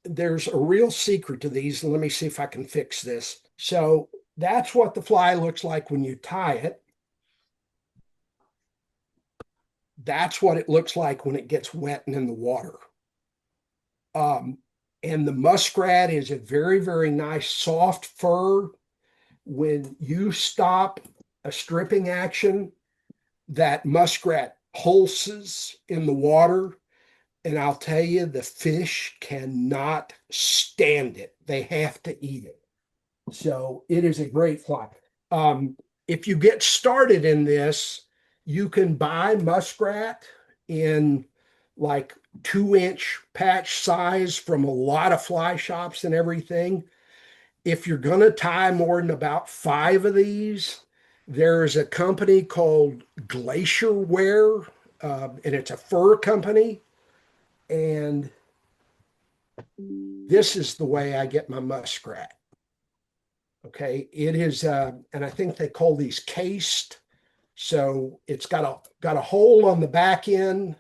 there's a real secret to these. Let me see if I can fix this. So that's what the fly looks like when you tie it. That's what it looks like when it gets wet and in the water. And the muskrat is a very, very nice soft fur. When you stop a stripping action that muskrat pulses in the water. And I'll tell you, the fish cannot stand it. They have to eat it. So it is a great fly. If you get started in this, you can buy muskrat in like 2-inch patch size from a lot of fly shops and everything. If you're going to tie more than about 5 of these, there's a company called Glacier Wear, and it's a fur company. And this is the way I get my muskrat. Okay, it is, and I think they call these cased. So it's got a hole on the back end,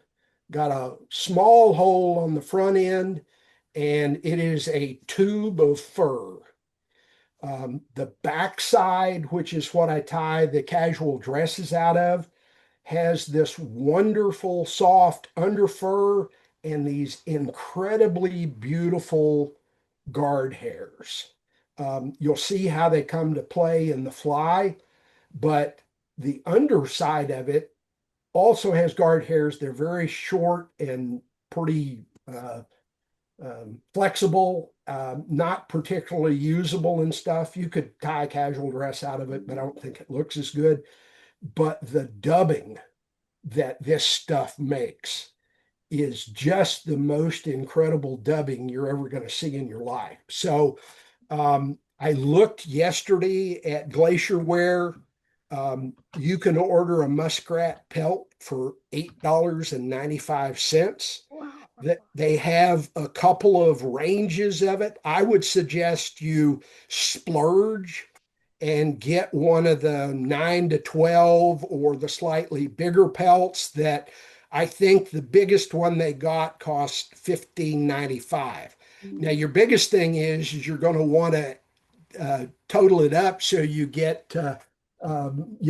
got a small hole on the front end, and it is a tube of fur. The backside, which is what I tie the casual dresses out of, has this wonderful soft under fur and these incredibly beautiful guard hairs. You'll see how they come to play in the fly, but the underside of it also has guard hairs. They're very short and pretty flexible, not particularly usable and stuff. You could tie a casual dress out of it, but I don't think it looks as good. But the dubbing that this stuff makes is just the most incredible dubbing you're ever going to see in your life. So I looked yesterday at Glacier Wear. You can order a muskrat pelt for $8.95. Wow. That they have a couple of ranges of it. I would suggest you splurge and get one of the 9 to 12 or the slightly bigger pelts that I think the biggest one they got cost $15.95. Now, your biggest thing is you're going to want to total it up so you get, you're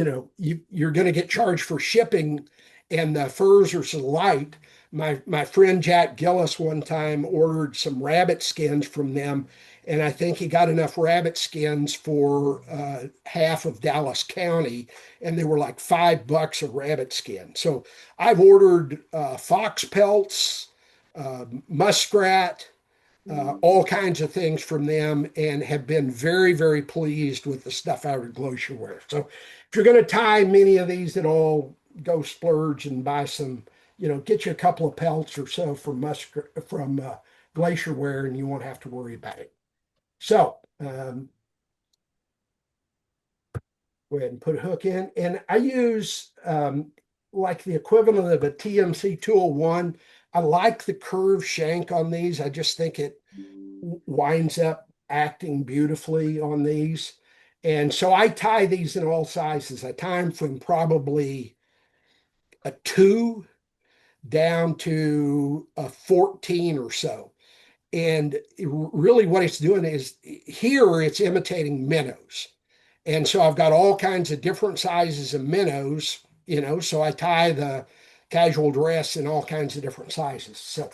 going to get charged for shipping, and the furs are so light. My friend Jack Gillis one time ordered some rabbit skins from them, and I think he got enough rabbit skins for half of Dallas County, and they were like $5 a rabbit skin. So I've ordered fox pelts, muskrat, all kinds of things from them, and have been very, very pleased with the stuff out of Glacier Wear. So if you're going to tie many of these at all, go splurge and buy some, get you a couple of pelts or so from Glacier Wear, and you won't have to worry about it. So go ahead and put a hook in, and I use like the equivalent of a TMC 201. I like the curved shank on these. I just think it winds up acting beautifully on these. And so I tie these in all sizes. I tie them from probably a 2 down to a 14 or so. And really what it's doing is here it's imitating minnows. And so I've got all kinds of different sizes of minnows, so I tie the casual dress in all kinds of different sizes. So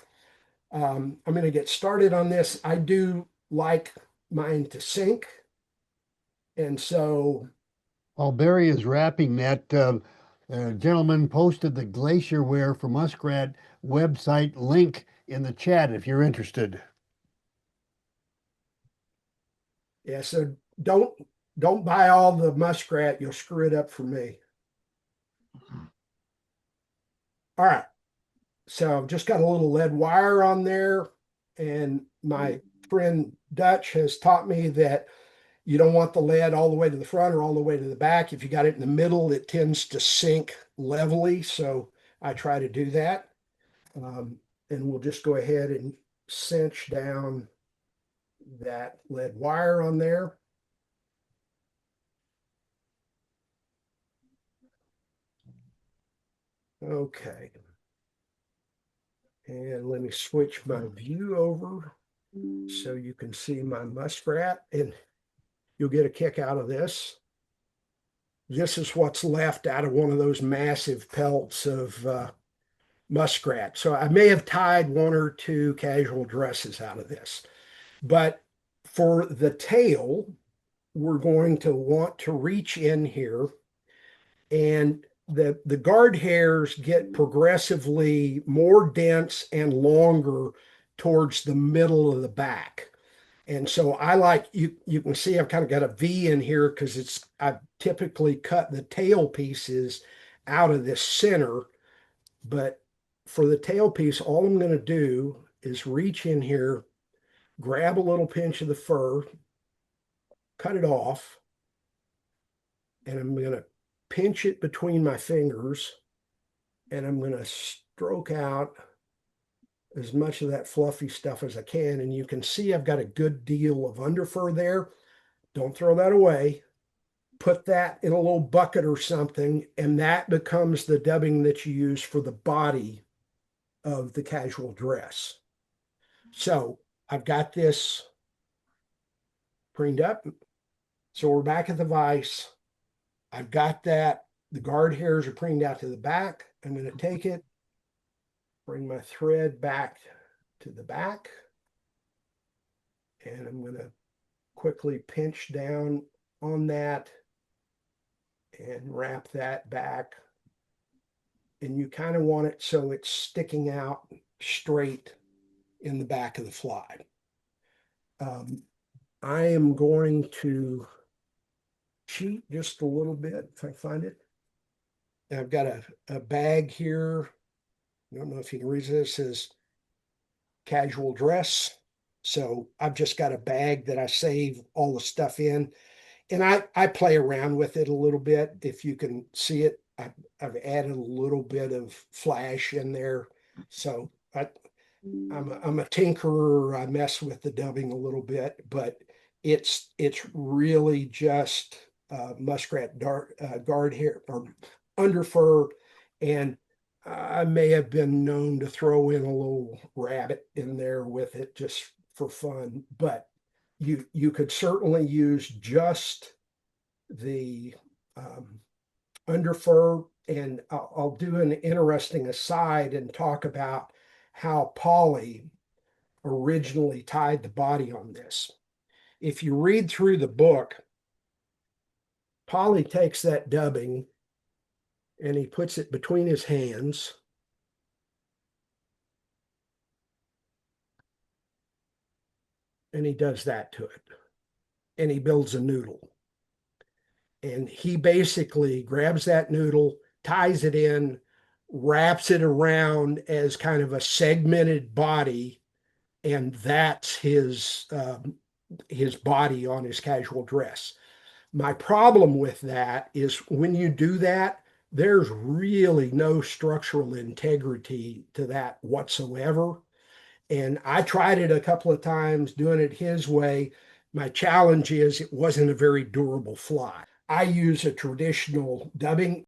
I'm going to get started on this. I do like mine to sink. And so While Barry is wrapping that, a gentleman posted the Glacier Wear for Muskrat website link in the chat if you're interested. yeah, so don't buy all the muskrat. You'll screw it up for me. All right. So I've just got a little lead wire on there. And my friend Dutch has taught me that you don't want the lead all the way to the front or all the way to the back. If you got it in the middle, it tends to sink levelly. So I try to do that. And we'll just go ahead and cinch down that lead wire on there. Okay. And let me switch my view over so you can see my muskrat, and you'll get a kick out of this. This is what's left out of one of those massive pelts of muskrat. So I may have tied 1 or 2 casual dresses out of this. But for the tail, we're going to want to reach in here and the guard hairs get progressively more dense and longer towards the middle of the back. And so I like, you can see I've kind of got a V in here because I've typically cut the tail pieces out of this center. But for the tail piece, all I'm going to do is reach in here, grab a little pinch of the fur, cut it off, and I'm going to pinch it between my fingers, and I'm going to stroke out as much of that fluffy stuff as I can. And you can see I've got a good deal of underfur there. Don't throw that away. Put that in a little bucket or something, and that becomes the dubbing that you use for the body of the casual dress. So I've got this preened up. So we're back at the vise. I've got that. The guard hairs are preened out to the back. I'm going to take it, bring my thread back to the back, and I'm going to quickly pinch down on that and wrap that back. And you kind of want it so it's sticking out straight in the back of the fly. I am going to cheat just a little bit if I find it. And I've got a bag here. I don't know if you can read this. It says casual dress. So I've just got a bag that I save all the stuff in. And I play around with it a little bit. If you can see it, I've added a little bit of flash in there. So I'm a tinkerer. I mess with the dubbing a little bit, but it's really just muskrat guard hair or underfur, and I may have been known to throw in a little rabbit in there with it just for fun, but you could certainly use just the underfur. And I'll do an interesting aside and talk about how Polly originally tied the body on this. If you read through the book, Polly takes that dubbing and he puts it between his hands. And he does that to it. And he builds a noodle. And he basically grabs that noodle, ties it in, wraps it around as kind of a segmented body, and that's his body on his casual dress. My problem with that is when you do that, there's really no structural integrity to that whatsoever. And I tried it a couple of times doing it his way. My challenge is it wasn't a very durable fly. I use a traditional dubbing.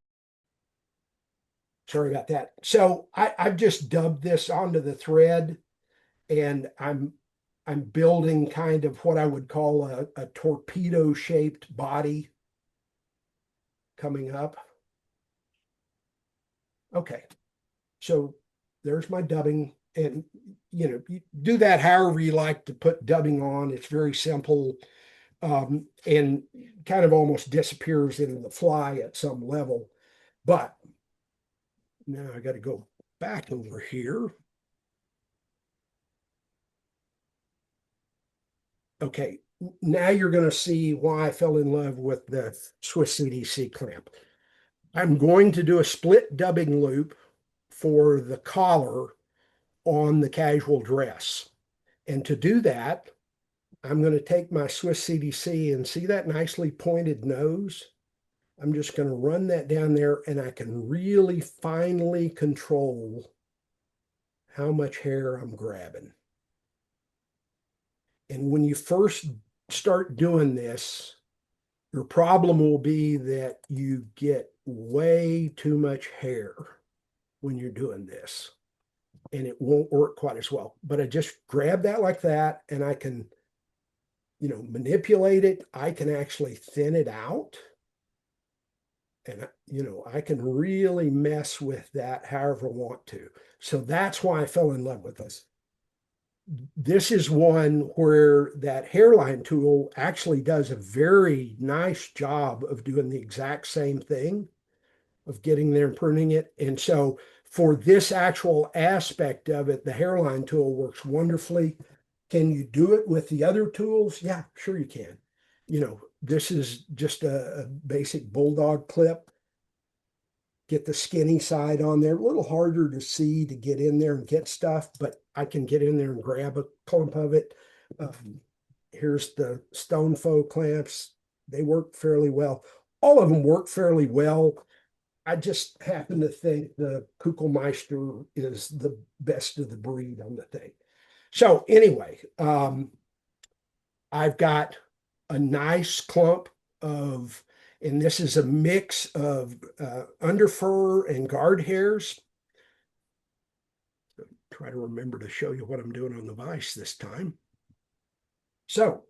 Sorry about that. So I've just dubbed this onto the thread, and I'm building kind of what I would call a torpedo shaped body coming up. Okay, so there's my dubbing, and you do that however you like to put dubbing on. It's very simple, and kind of almost disappears into the fly at some level. But now I got to go back over here. Okay, now you're going to see why I fell in love with the Swiss CDC clamp. I'm going to do a split dubbing loop for the collar on the casual dress. And to do that, I'm going to take my Swiss CDC and see that nicely pointed nose. I'm just going to run that down there, and I can really finely control how much hair I'm grabbing. And when you first start doing this, your problem will be that you get way too much hair when you're doing this, and it won't work quite as well. But I just grab that like that, and I can, manipulate it. I can actually thin it out. And, I can really mess with that however I want to. So that's why I fell in love with this. This is one where that hairline tool actually does a very nice job of doing the exact same thing. of getting there and pruning it. And so for this actual aspect of it, the Hareline tool works wonderfully. Can you do it with the other tools? Yeah, sure you can. You know, this is just a basic bulldog clip. Get the skinny side on there. A little harder to see to get in there and get stuff, but I can get in there and grab a clump of it. Here's the stone faux clamps. They work fairly well. All of them work fairly well. I just happen to think the Kugelmeister is the best of the breed on the thing. So anyway, I've got a nice clump of, and this is a mix of underfur and guard hairs. Try to remember to show you what I'm doing on the vise this time. So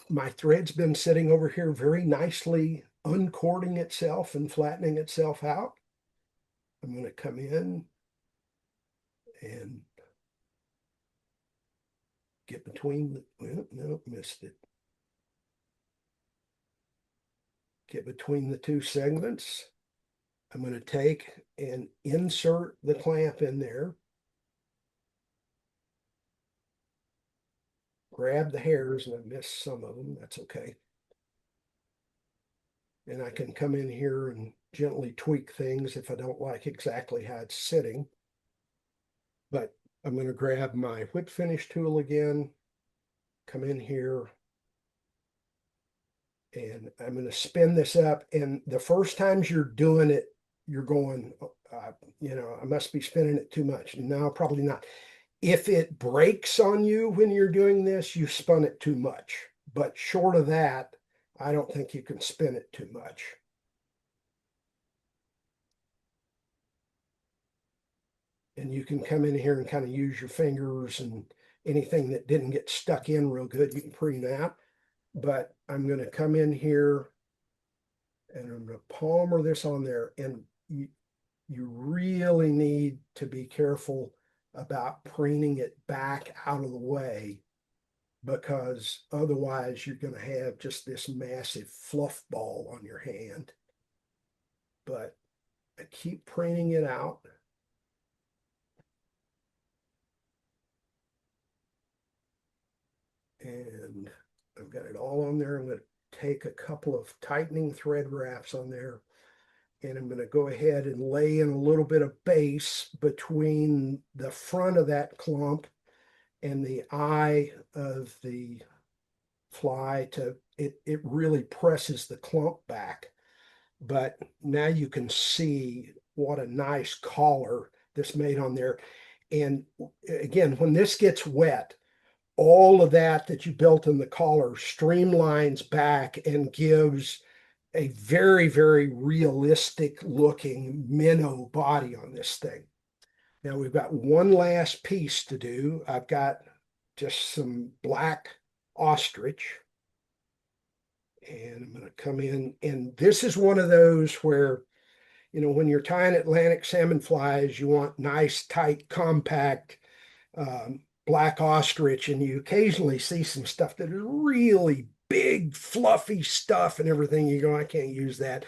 my thread's been sitting over here very nicely, uncording itself and flattening itself out. I'm going to come in and get between the, well, no, missed it. Get between the two segments. I'm going to take and insert the clamp in there. Grab the hairs, and I missed some of them. That's okay. And I can come in here and gently tweak things if I don't like exactly how it's sitting. But I'm going to grab my whip finish tool again, come in here, and I'm going to spin this up. And the first times you're doing it, you're going, you know, I must be spinning it too much. No, probably not. If it breaks on you when you're doing this, you spun it too much. But short of that, I don't think you can spin it too much. And you can come in here and kind of use your fingers, and anything that didn't get stuck in real good, you can preen out. But I'm going to come in here and I'm going to palmer this on there. And you really need to be careful about preening it back out of the way, because otherwise you're going to have just this massive fluff ball on your hand. But I keep preening it out. And I've got it all on there. I'm going to take a couple of tightening thread wraps on there, and I'm going to go ahead and lay in a little bit of base between the front of that clump and the eye of the fly. To it really presses the clump back. But now you can see what a nice collar this made on there. And again, when this gets wet, all of that you built in the collar streamlines back and gives a very, very realistic looking minnow body on this thing. Now we've got one last piece to do. I've got just some black ostrich, and I'm going to come in, and this is one of those where, you know, when you're tying Atlantic salmon flies, you want nice, tight, compact black ostrich, and you occasionally see some stuff that is really big, fluffy stuff and everything. You go, I can't use that.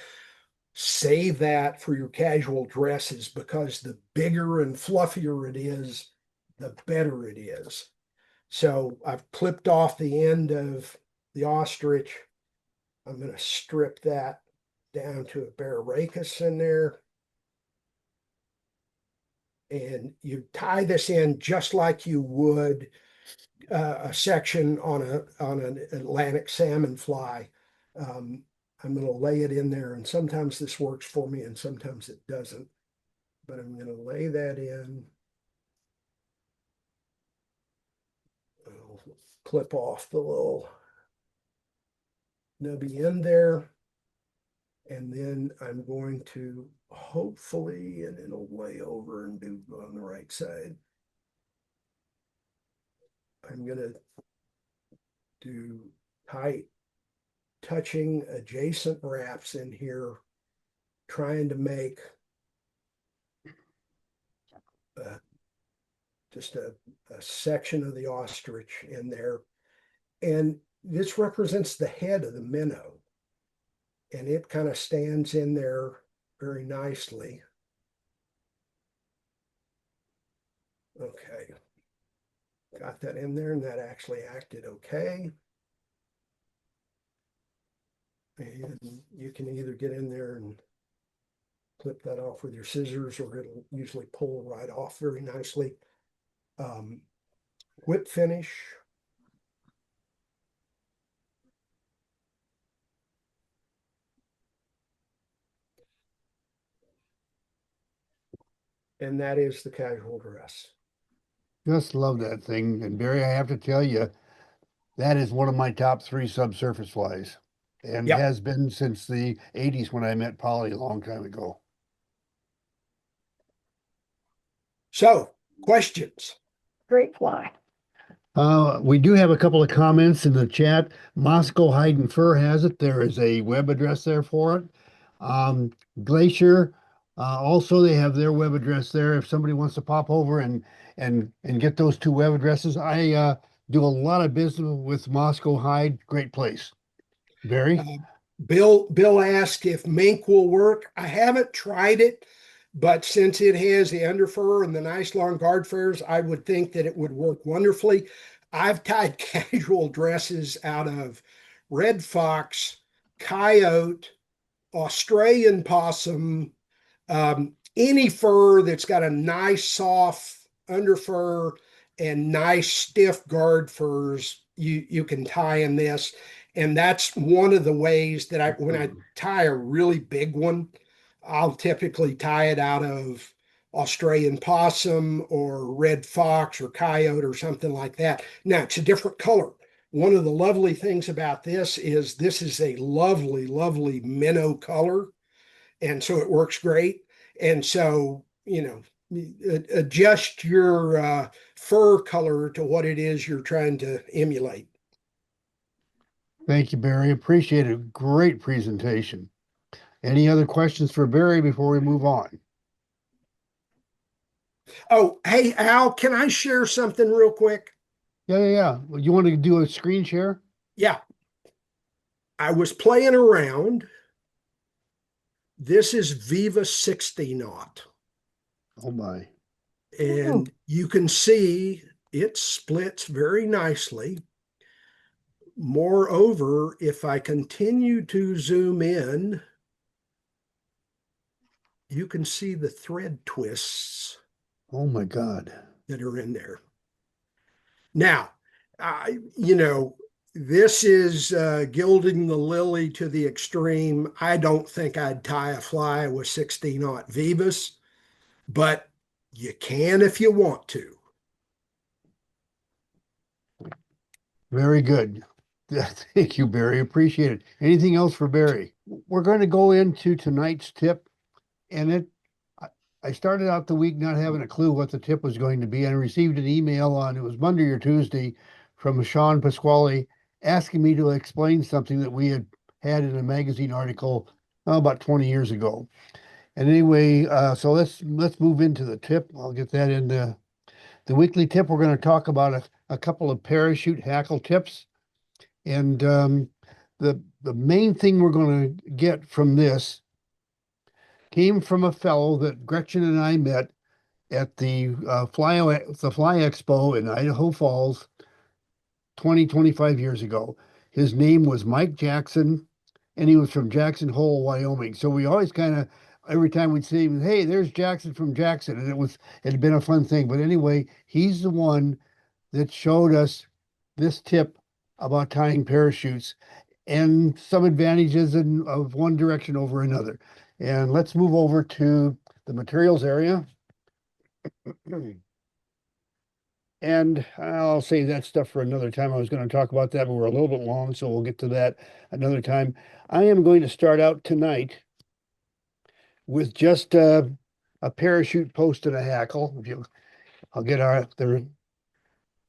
Save that for your casual dresses, because the bigger and fluffier it is, the better it is. So I've clipped off the end of the ostrich. I'm going to strip that down to a bare rachis in there. And you tie this in just like you would a section on an Atlantic salmon fly. I'm going to lay it in there, and sometimes this works for me and sometimes it doesn't. But I'm going to lay that in. I'll clip off the little nubby end there. And then I'm going to hopefully, and it'll lay over and do on the right side. I'm going to do tight touching adjacent wraps in here, trying to make just a section of the ostrich in there. And this represents the head of the minnow. And it kind of stands in there very nicely. Okay. Got that in there, and that actually acted okay. And you can either get in there and clip that off with your scissors, or it'll usually pull right off very nicely. Whip finish. And that is the casual dress. Just love that thing. And Barry, I have to tell you, that is one of my top three subsurface flies, and Yep. has been since the 80s when I met Polly a long time ago. So, questions? Great fly. We do have a couple of comments in the chat. Moscow Hide and Fur has it. There is a web address there for it. Glacier, also they have their web address there. If somebody wants to pop over and get those two web addresses, I do a lot of business with Moscow Hide. Great place. Barry? Bill asked if mink will work. I haven't tried it, but since it has the underfur and the nice long guard furs, I would think that it would work wonderfully. I've tied casual dresses out of red fox, coyote, Australian possum, any fur that's got a nice soft underfur and nice stiff guard furs, you can tie in this. And that's one of the ways that when I tie a really big one, I'll typically tie it out of Australian possum or red fox or coyote or something like that. Now, it's a different color. One of the lovely things about this is a lovely, lovely minnow color. And so it works great. And so, adjust your fur color to what it is you're trying to emulate. Thank you, Barry. Appreciate it. Great presentation. Any other questions for Barry before we move on? Oh, hey, Al, can I share something real quick? Yeah. You want to do a screen share? Yeah. I was playing around. This is Viva 60 knot. Oh my. And you can see it splits very nicely. Moreover, if I continue to zoom in, you can see the thread twists Oh my God. that are in there. Now, this is gilding the lily to the extreme. I don't think I'd tie a fly with 60 knot Vivas, but you can if you want to. Very good. Thank you, Barry. Appreciate it. Anything else for Barry? We're going to go into tonight's tip, and I started out the week not having a clue what the tip was going to be. I received an email it was Monday or Tuesday from Sean Pasquale asking me to explain something that we had in a magazine article about 20 years ago. And anyway, so let's move into the tip. I'll get that into the weekly tip. We're going to talk about a couple of parachute hackle tips. And the main thing we're going to get from this came from a fellow that Gretchen and I met at the Fly Expo in Idaho Falls 25 years ago. His name was Mike Jackson, and he was from Jackson Hole, Wyoming. So we always kind of, every time we'd see him, hey, there's Jackson from Jackson. And it had been a fun thing. But anyway, he's the one that showed us this tip about tying parachutes and some advantages of one direction over another. And let's move over to the materials area. And I'll save that stuff for another time. I was going to talk about that, but we're a little bit long, so we'll get to that another time. I am going to start out tonight with just a parachute post and a hackle. I'll get the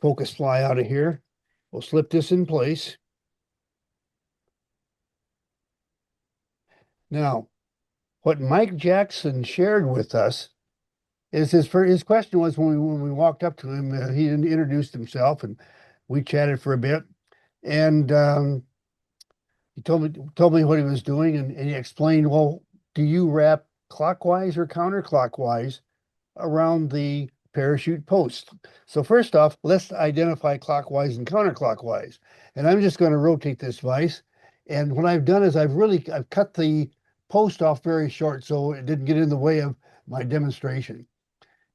focus fly out of here. We'll slip this in place. Now, what Mike Jackson shared with us is his question was when we walked up to him, he introduced himself and we chatted for a bit, and he told me what he was doing, and he explained, well, do you wrap clockwise or counterclockwise around the parachute post. So first off, let's identify clockwise and counterclockwise. And I'm just going to rotate this vise. And what I've done is I've cut the post off very short so it didn't get in the way of my demonstration.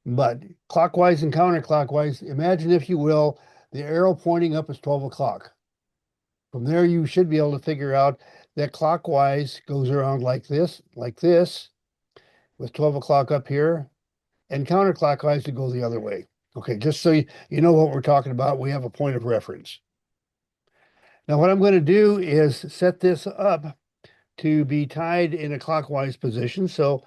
But clockwise and counterclockwise, imagine, if you will, the arrow pointing up is 12 o'clock. From there, you should be able to figure out that clockwise goes around like this, with 12 o'clock up here, and counterclockwise to go the other way. Okay, just so you know what we're talking about, we have a point of reference. Now, what I'm going to do is set this up to be tied in a clockwise position. So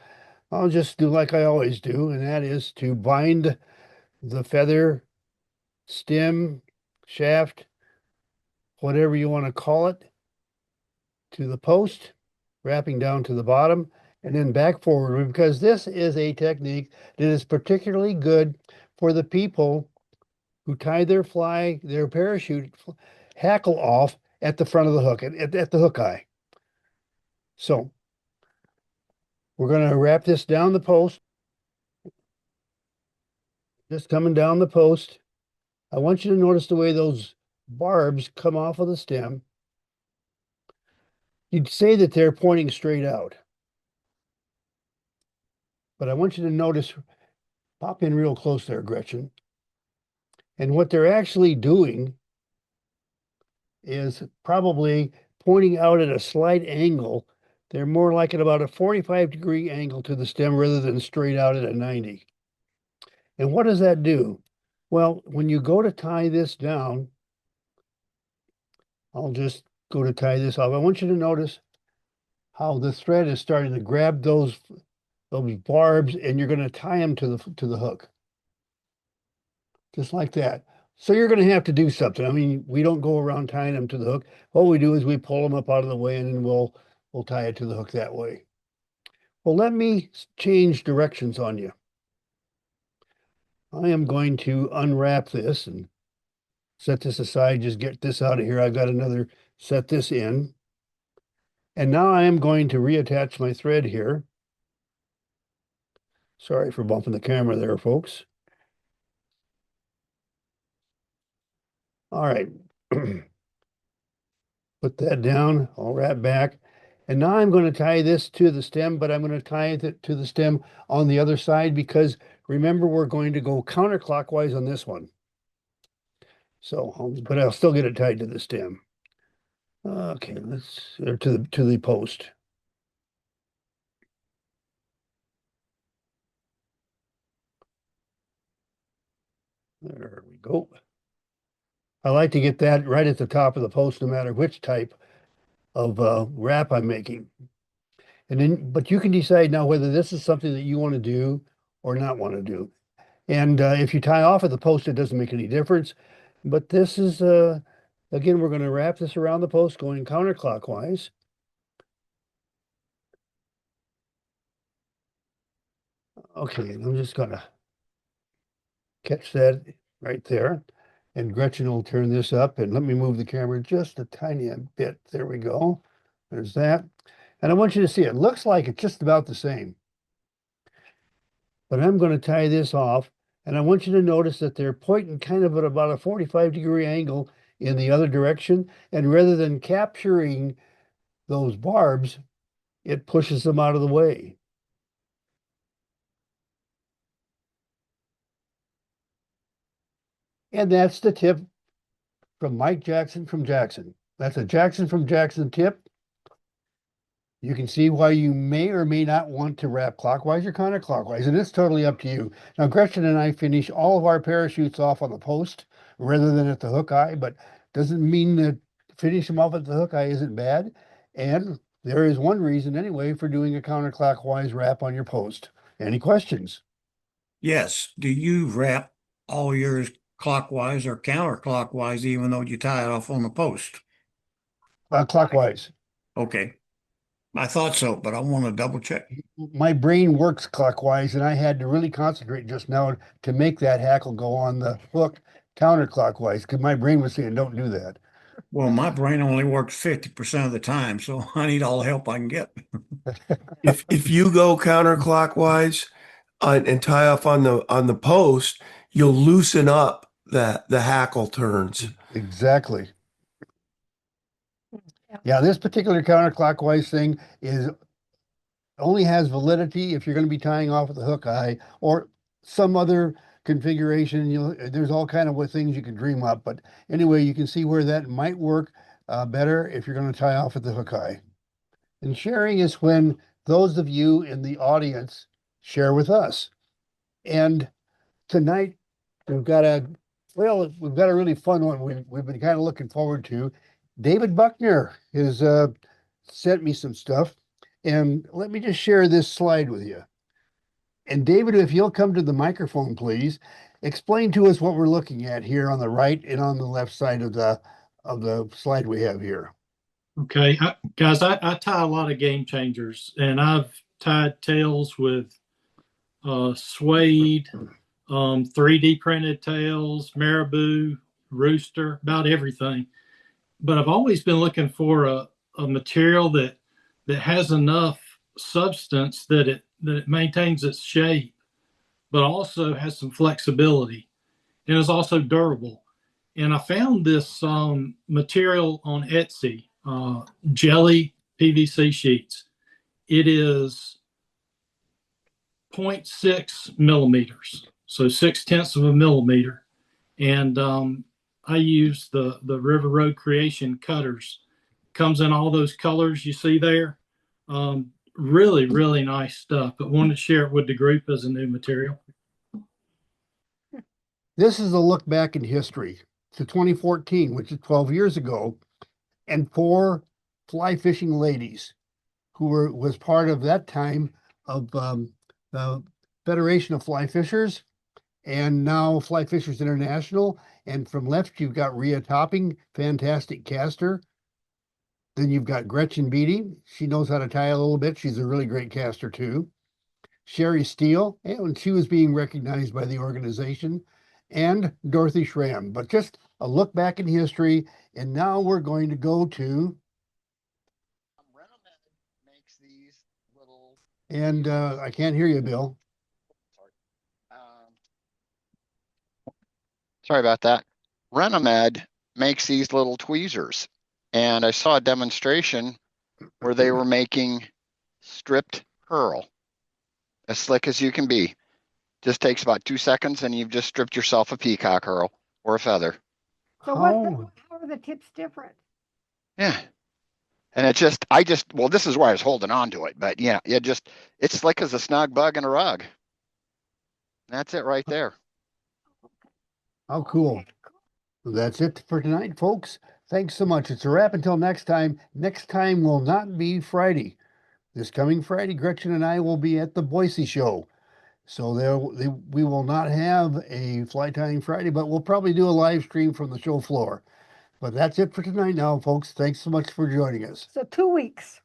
I'll just do like I always do, and that is to bind the feather, stem, shaft, whatever you want to call it, to the post, wrapping down to the bottom, and then back forward, because this is a technique that is particularly good for the people who tie their parachute hackle off at the front of the hook, at the hook eye. So we're going to wrap this down the post, just coming down the post. I want you to notice the way those barbs come off of the stem. You'd say that they're pointing straight out, but I want you to notice, pop in real close there, Gretchen. And what they're actually doing is probably pointing out at a slight angle. They're more like at about a 45-degree angle to the stem rather than straight out at a 90. And what does that do? Well, when you go to tie this down, I'll just go to tie this off. I want you to notice how the thread is starting to grab those barbs, and you're going to tie them to the hook. Just like that. So you're going to have to do something. I mean, we don't go around tying them to the hook. What we do is we pull them up out of the way, and then we'll tie it to the hook that way. Well, let me change directions on you. I am going to unwrap this and set this aside. Just get this out of here. I've got another, set this in. And now I am going to reattach my thread here. Sorry for bumping the camera there, folks. All right. Put that down, I'll wrap back. And now I'm going to tie this to the stem, but I'm going to tie it to the stem on the other side, because remember, we're going to go counterclockwise on this one. So, but I'll still get it tied to the stem. Okay, or to the post. There we go. I like to get that right at the top of the post, no matter which type of wrap I'm making. And then, but you can decide now whether this is something that you want to do or not want to do. And if you tie off at the post, it doesn't make any difference. But this is, again, we're going to wrap this around the post going counterclockwise. Okay, I'm just going to catch that right there. And Gretchen will turn this up, and let me move the camera just a tiny bit. There we go. There's that. And I want you to see, it looks like it's just about the same. But I'm going to tie this off, and I want you to notice that they're pointing kind of at about a 45-degree angle in the other direction. And rather than capturing those barbs, it pushes them out of the way. And that's the tip from Mike Jackson from Jackson. That's a Jackson from Jackson tip. You can see why you may or may not want to wrap clockwise or counterclockwise, and it's totally up to you. Now, Gretchen and I finish all of our parachutes off on the post rather than at the hook eye, but doesn't mean that finish them off at the hook eye isn't bad. And there is one reason anyway for doing a counterclockwise wrap on your post. Any questions? Yes. Do you wrap all yours clockwise or counterclockwise, even though you tie it off on the post? Clockwise. Okay. I thought so, but I want to double check. My brain works clockwise, and I had to really concentrate just now to make that hackle go on the hook counterclockwise, because my brain was saying, don't do that. Well, my brain only works 50% of the time, so I need all the help I can get. If you go counterclockwise and tie off on the post, you'll loosen up the hackle turns. Exactly. Yeah, this particular counterclockwise thing is only has validity if you're going to be tying off with the hook eye or some other configuration. There's all kind of things you can dream up, but anyway, you can see where that might work better if you're going to tie off with the hook eye. And sharing is when those of you in the audience share with us. And tonight we've got a really fun one we've been kind of looking forward to. David Buckner has sent me some stuff, and let me just share this slide with you. And David, if you'll come to the microphone, please, explain to us what we're looking at here on the right and on the left side of the slide we have here. Okay, guys, I tie a lot of game changers, and I've tied tails with suede, 3D printed tails, marabou, rooster, about everything. But I've always been looking for a material that has enough substance that it maintains its shape, but also has some flexibility and is also durable. And I found this material on Etsy, jelly PVC sheets. It is 0.6 millimeters, so 0.6 of a millimeter. And I use the River Road Creation cutters. Comes in all those colors you see there. Really, really nice stuff, but wanted to share it with the group as a new material. This is a look back in history to 2014, which is 12 years ago, and 4 fly fishing ladies who was part of that time of the Federation of Fly Fishers and now Fly Fishers International. And from left, you've got Rhea Topping, fantastic caster. Then you've got Gretchen Beatty. She knows how to tie a little bit. She's a really great caster too. Sherry Steele, and she was being recognized by the organization, and Dorothy Schramm. But just a look back in history, and now we're going to go to makes these little. and I can't hear you, Bill. Sorry about that. Renomed makes these little tweezers, and I saw a demonstration where they were making stripped pearl, as slick as you can be. Just takes about 2 seconds, and you've just stripped yourself a peacock herl or a feather. So Oh. how are the tips different? Yeah. And well, this is why I was holding on to it, but yeah, it's slick as a snug bug in a rug. That's it right there. How cool. That's it for tonight, folks. Thanks so much. It's a wrap until next time. Next time will not be Friday. This coming Friday, Gretchen and I will be at the Boise show. So we will not have a Fly Tying Friday, but we'll probably do a live stream from the show floor. But that's it for tonight now, folks. Thanks so much for joining us. So 2 weeks.